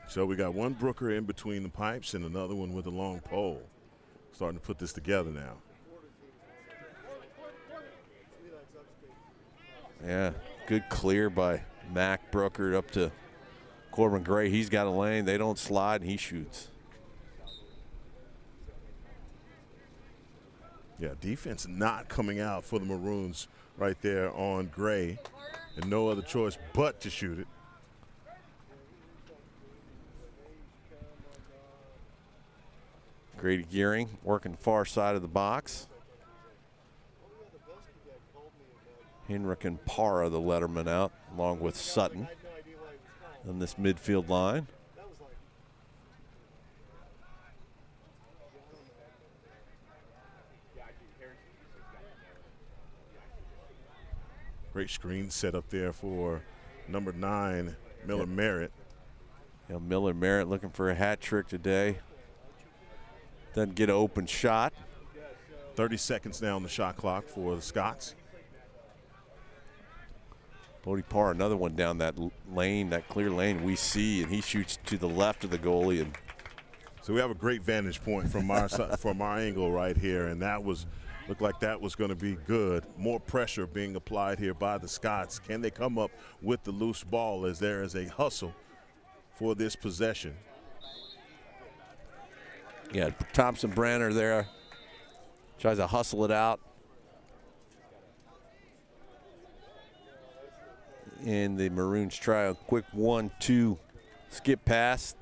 So we got one Brooker in between the pipes and another one with a long pole. Starting to put this together now. Yeah, good clear by Mac Brooker up to Corbin Gray. He's got a lane. They don't slide, and he shoots. Yeah, defense not coming out for the Maroons right there on Gray. And no other choice but to shoot it. Grady Gearing working far side of the box. Henrik and Parra, the letterman, out, along with Sutton on this midfield line. Great screen set up there for number 9, Miller Merritt. Yeah, Miller Merritt looking for a hat trick today. Doesn't get an open shot. 30 seconds now on the shot clock for the Scots. Bodie Parr, another one down that lane, that clear lane we see, and he shoots to the left of the goalie. And so we have a great vantage point from our from our angle right here, and that looked like that was going to be good. More pressure being applied here by the Scots. Can they come up with the loose ball as there is a hustle for this possession? Yeah, Thompson Branner there tries to hustle it out. And the Maroons try a quick 1-2 skip pass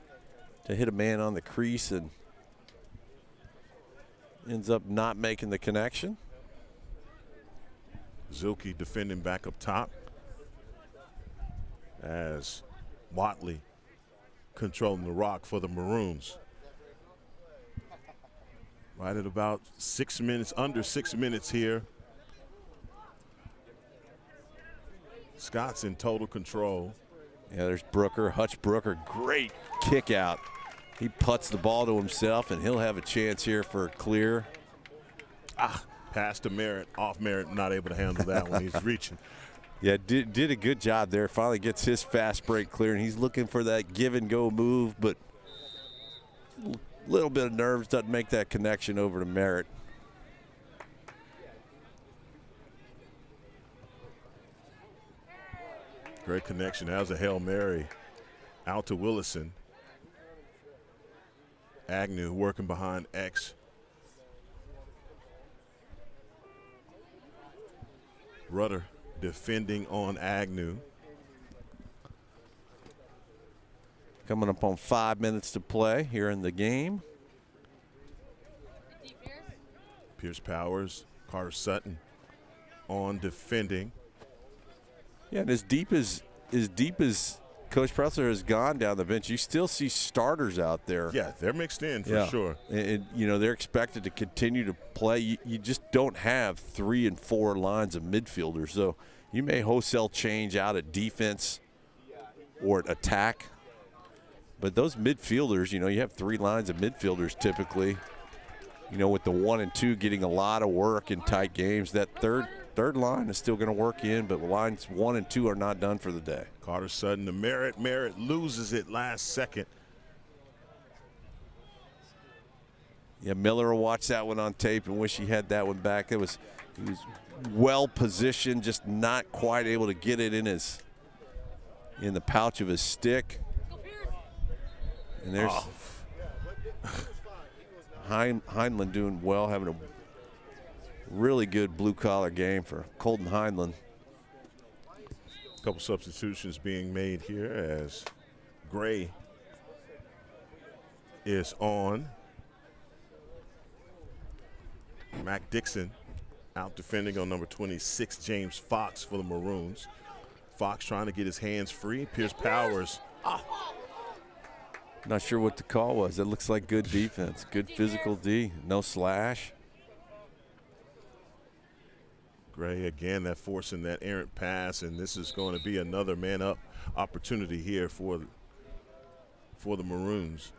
to hit a man on the crease and ends up not making the connection. Zilke defending back up top as Watley controlling the rock for the Maroons. Right at about 6 minutes, under 6 minutes here. Scott's in total control. Yeah, there's Brooker, Hutch Brooker, great kick out. He putts the ball to himself, and he'll have a chance here for a clear. Pass to Merritt, off Merritt, not able to handle that one. He's reaching. Yeah, did a good job there. Finally gets his fast break clear, and he's looking for that give and go move, but a little bit of nerves doesn't make that connection over to Merritt. Great connection. That was a Hail Mary out to Willison. Agnew working behind X. Rudder defending on Agnew. Coming up on 5 minutes to play here in the game. Pierce Powers, Carter Sutton on defending. Yeah, and as deep as Coach Pressler has gone down the bench, you still see starters out there. Yeah, they're mixed in for sure. And, you know, they're expected to continue to play. You just don't have 3 and 4 lines of midfielders. So you may wholesale change out at defense or at attack. But those midfielders, you know, you have 3 lines of midfielders typically. You know, with the 1 and 2 getting a lot of work in tight games, that third line is still going to work in, but lines 1 and 2 are not done for the day. Carter Sutton to Merritt. Merritt loses it last second. Yeah, Miller will watch that one on tape and wish he had that one back. He was well positioned, just not quite able to get it in the pouch of his stick. And there's Heinlein doing well, having a really good blue-collar game for Colton Heinlein. A couple substitutions being made here as Gray is on. Mac Dixon out defending on number 26, James Fox for the Maroons. Fox trying to get his hands free. Pierce Powers. Not sure what the call was. It looks like good defense, good physical D, no slash. Gray again, that forcing that errant pass, and this is going to be another man-up opportunity here for the Maroons.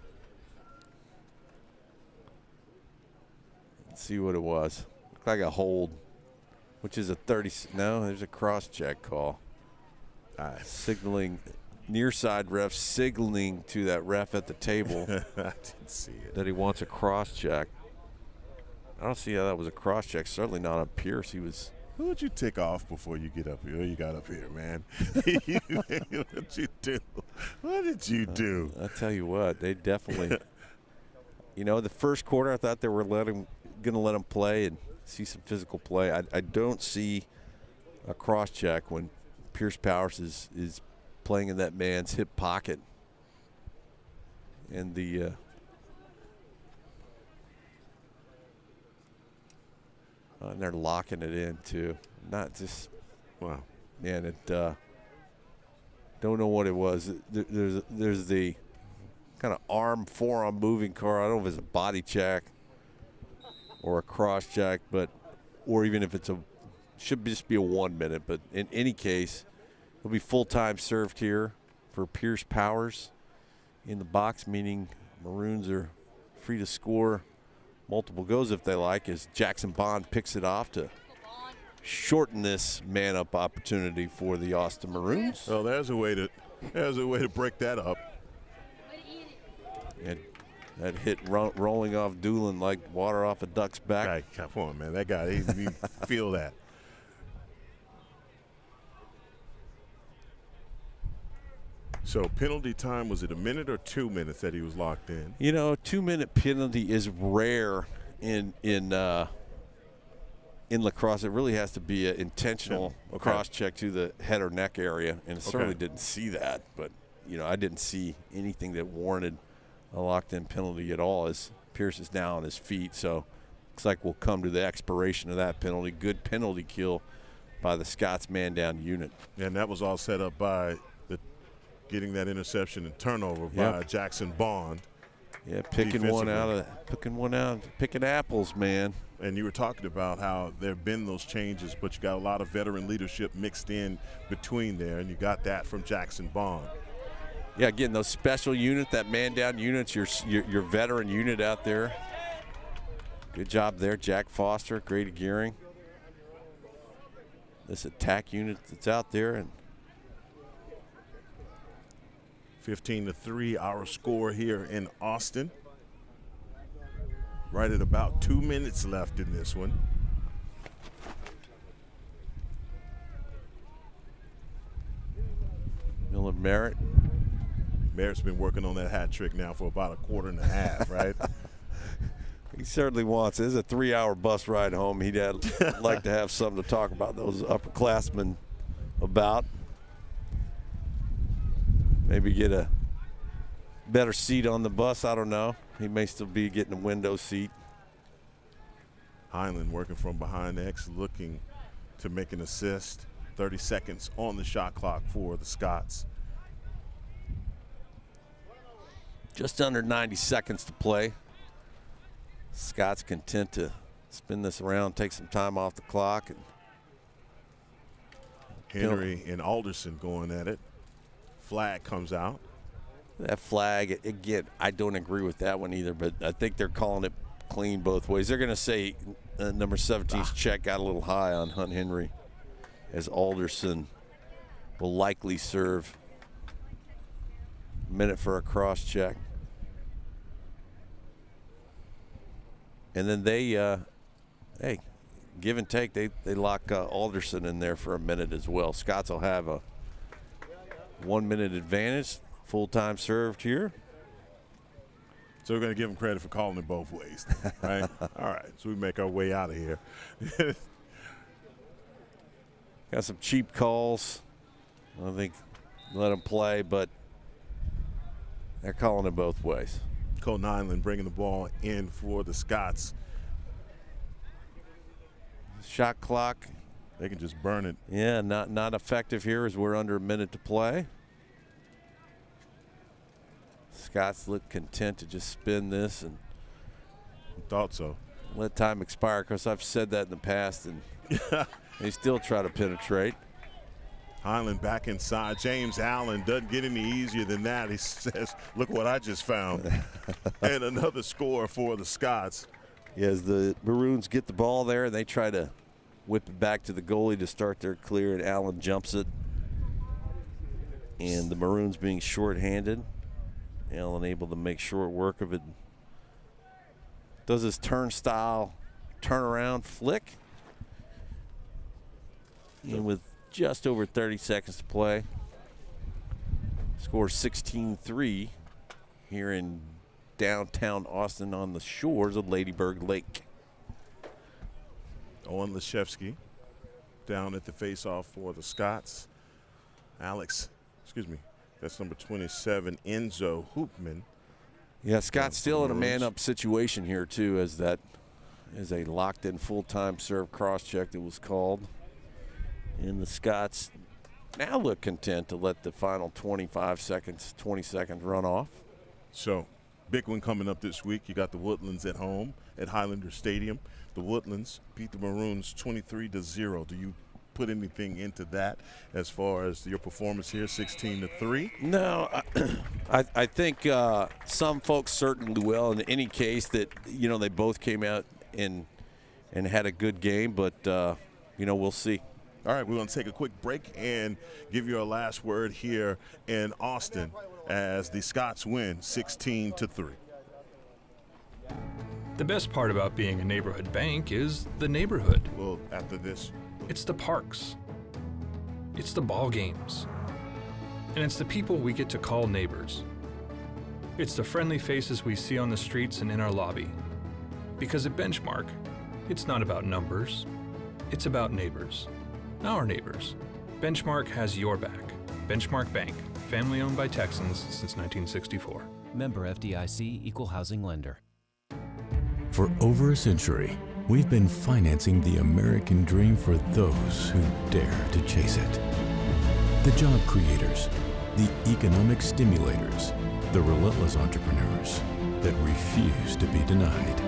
Let's see what it was. Looked like a hold, which is a 30. No, there's a cross-check call. Signaling, near side ref signaling to that ref at the table I didn't see it. that he wants a cross-check. I don't see how that was a cross-check. Certainly not on Pierce. He was. Who would you tick off before you get up here? You got up here, man. What'd you do? What did you do? I tell you what, they definitely. You know, the first quarter, I thought they were going to let him play and see some physical play. I don't see a cross-check when Pierce Powers is playing in that man's hip pocket. And the and they're locking it in too. Not just, wow, man. It don't know what it was. There's the kind of forearm moving car. I don't know if it's a body check or a cross check, or even if it's should just be a 1 minute. But in any case, it'll be full time served here for Pierce Powers in the box, meaning Maroons are free to score multiple goals if they like, as Jackson Bond picks it off to shorten this man-up opportunity for the Austin Maroons. Well, there's a way to break that up. And that hit rolling off Doolin like water off a duck's back. Guy, come on, man. That guy, he feel that. So penalty time, was it a minute or 2 minutes that he was locked in? You know, a 2 minute penalty is rare in lacrosse. It really has to be an intentional cross check to the head or neck area, and certainly didn't see that. But you know, I didn't see anything that warranted a locked in penalty at all, as Pierce is now on his feet. So looks like we'll come to the expiration of that penalty. Good penalty kill by the Scots man down unit. And that was all set up by getting that interception and turnover by Jackson Bond. Yeah, picking apples, man. And you were talking about how there have been those changes, but you got a lot of veteran leadership mixed in between there, and you got that from Jackson Bond. Yeah, again, those special unit, that man down units, your veteran unit out there. Good job there, Jack Foster, Grady Gearing. This attack unit that's out there, and 15-3, our score here in Austin. Right at about 2 minutes left in this one. Miller Merritt. Merritt's been working on that hat trick now for about a quarter and a half, right? He certainly wants it. It's a 3-hour bus ride home. He'd like to have something to talk about those upperclassmen about. Maybe get a better seat on the bus. I don't know. He may still be getting a window seat. Heinlein working from behind X, looking to make an assist. 30 seconds on the shot clock for the Scots. Just under 90 seconds to play. Scott's content to spin this around, take some time off the clock. And Henry and Alderson going at it. Flag comes out. That flag, again, I don't agree with that one either, but I think they're calling it clean both ways. They're going to say number 17's check got a little high on Hunt Henry, as Alderson will likely serve a minute for a cross check. And then they, hey, give and take, they lock Alderson in there for a minute as well. Scots will have a 1 minute advantage, full-time served here. So we're going to give them credit for calling it both ways, right? All right, so we make our way out of here. Got some cheap calls. I think let them play, but they're calling it both ways. Cole Nyland bringing the ball in for the Scots. Shot clock. They can just burn it. Yeah, not effective here as we're under a minute to play. Scots look content to just spin this and thought so. Let time expire, because I've said that in the past, and they still try to penetrate. Highland back inside. James Allen doesn't get any easier than that. He says, look what I just found. And another score for the Scots. Yeah, as the Maroons get the ball there, and they try to whip it back to the goalie to start their clear, and Allen jumps it. And the Maroons being shorthanded. Allen able to make short work of it. Does his turnstile turnaround flick. And with just over 30 seconds to play, scores 16-3 here in downtown Austin on the shores of Ladyburg Lake. Owen Leshevsky down at the face-off for the Scots. That's number 27, Enzo Hoopman. Yeah, Scott's still in a man-up situation here, too, as that is a locked-in full-time serve cross-check that was called. And the Scots now look content to let the final 20 seconds run off. So, big one coming up this week. You got the Woodlands at home at Highlander Stadium. The Woodlands beat the Maroons 23-0. Do you put anything into that as far as your performance here, 16-3? No, I think some folks certainly will. In any case, that they both came out and had a good game, but we'll see. All right, we're going to take a quick break and give you a last word here in Austin as the Scots win 16-3. The best part about being a neighborhood bank is the neighborhood. Well, after this, it's the parks. It's the ball games. And it's the people we get to call neighbors. It's the friendly faces we see on the streets and in our lobby. Because at Benchmark, it's not about numbers, it's about neighbors. Our neighbors. Benchmark has your back. Benchmark Bank, family owned by Texans since 1964. Member FDIC, Equal Housing Lender. For over a century, we've been financing the American dream for those who dare to chase it. The job creators, the economic stimulators, the relentless entrepreneurs that refuse to be denied.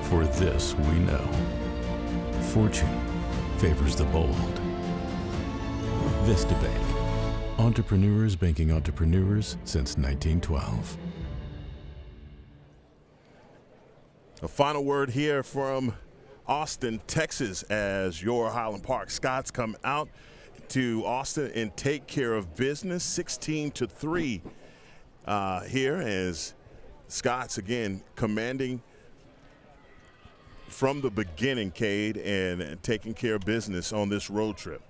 For this we know, fortune favors the bold. Vista Bank, entrepreneurs banking entrepreneurs since 1912. A final word here from Austin, Texas, as your Highland Park Scots come out to Austin and take care of business, 16-3 here, as Scots again commanding from the beginning, Cade, and taking care of business on this road trip.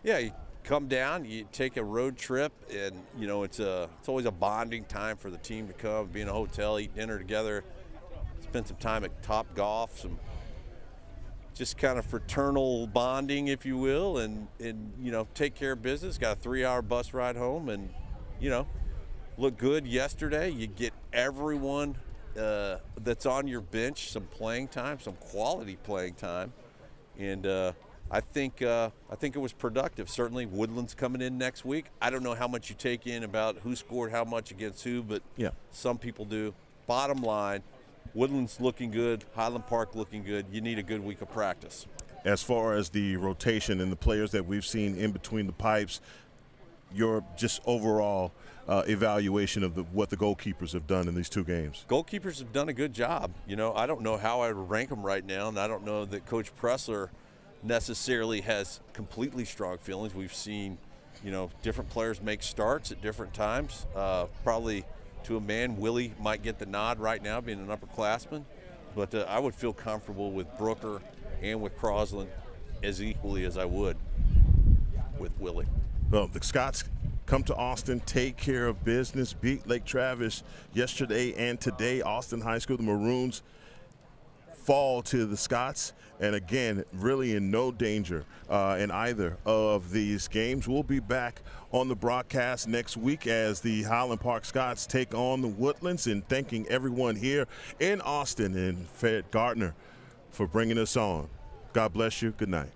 Yeah, you come down, you take a road trip, and it's always a bonding time for the team to come, be in a hotel, eat dinner together, spend some time at Top Golf, some just kind of fraternal bonding, if you will, and take care of business. Got a 3-hour bus ride home, and look good yesterday. You get everyone that's on your bench some playing time, some quality playing time, and I think it was productive. Certainly, Woodland's coming in next week. I don't know how much you take in about who scored how much against who, but yeah, some people do. Bottom line, Woodland's looking good, Highland Park looking good. You need a good week of practice. As far as the rotation and the players that we've seen in between the pipes, your just overall evaluation of what the goalkeepers have done in these two games. Goalkeepers have done a good job. You know, I don't know how I would rank them right now, and I don't know that Coach Pressler necessarily has completely strong feelings. We've seen, you know, different players make starts at different times. Probably to a man, Willie might get the nod right now, being an upperclassman. But I would feel comfortable with Brooker and with Crosland as equally as I would with Willie. Well, the Scots come to Austin, take care of business, beat Lake Travis yesterday and today. Austin High School, the Maroons fall to the Scots, and again, really in no danger in either of these games. We'll be back on the broadcast next week as the Highland Park Scots take on the Woodlands, and thanking everyone here in Austin and Fred Gardner for bringing us on. God bless you. Good night.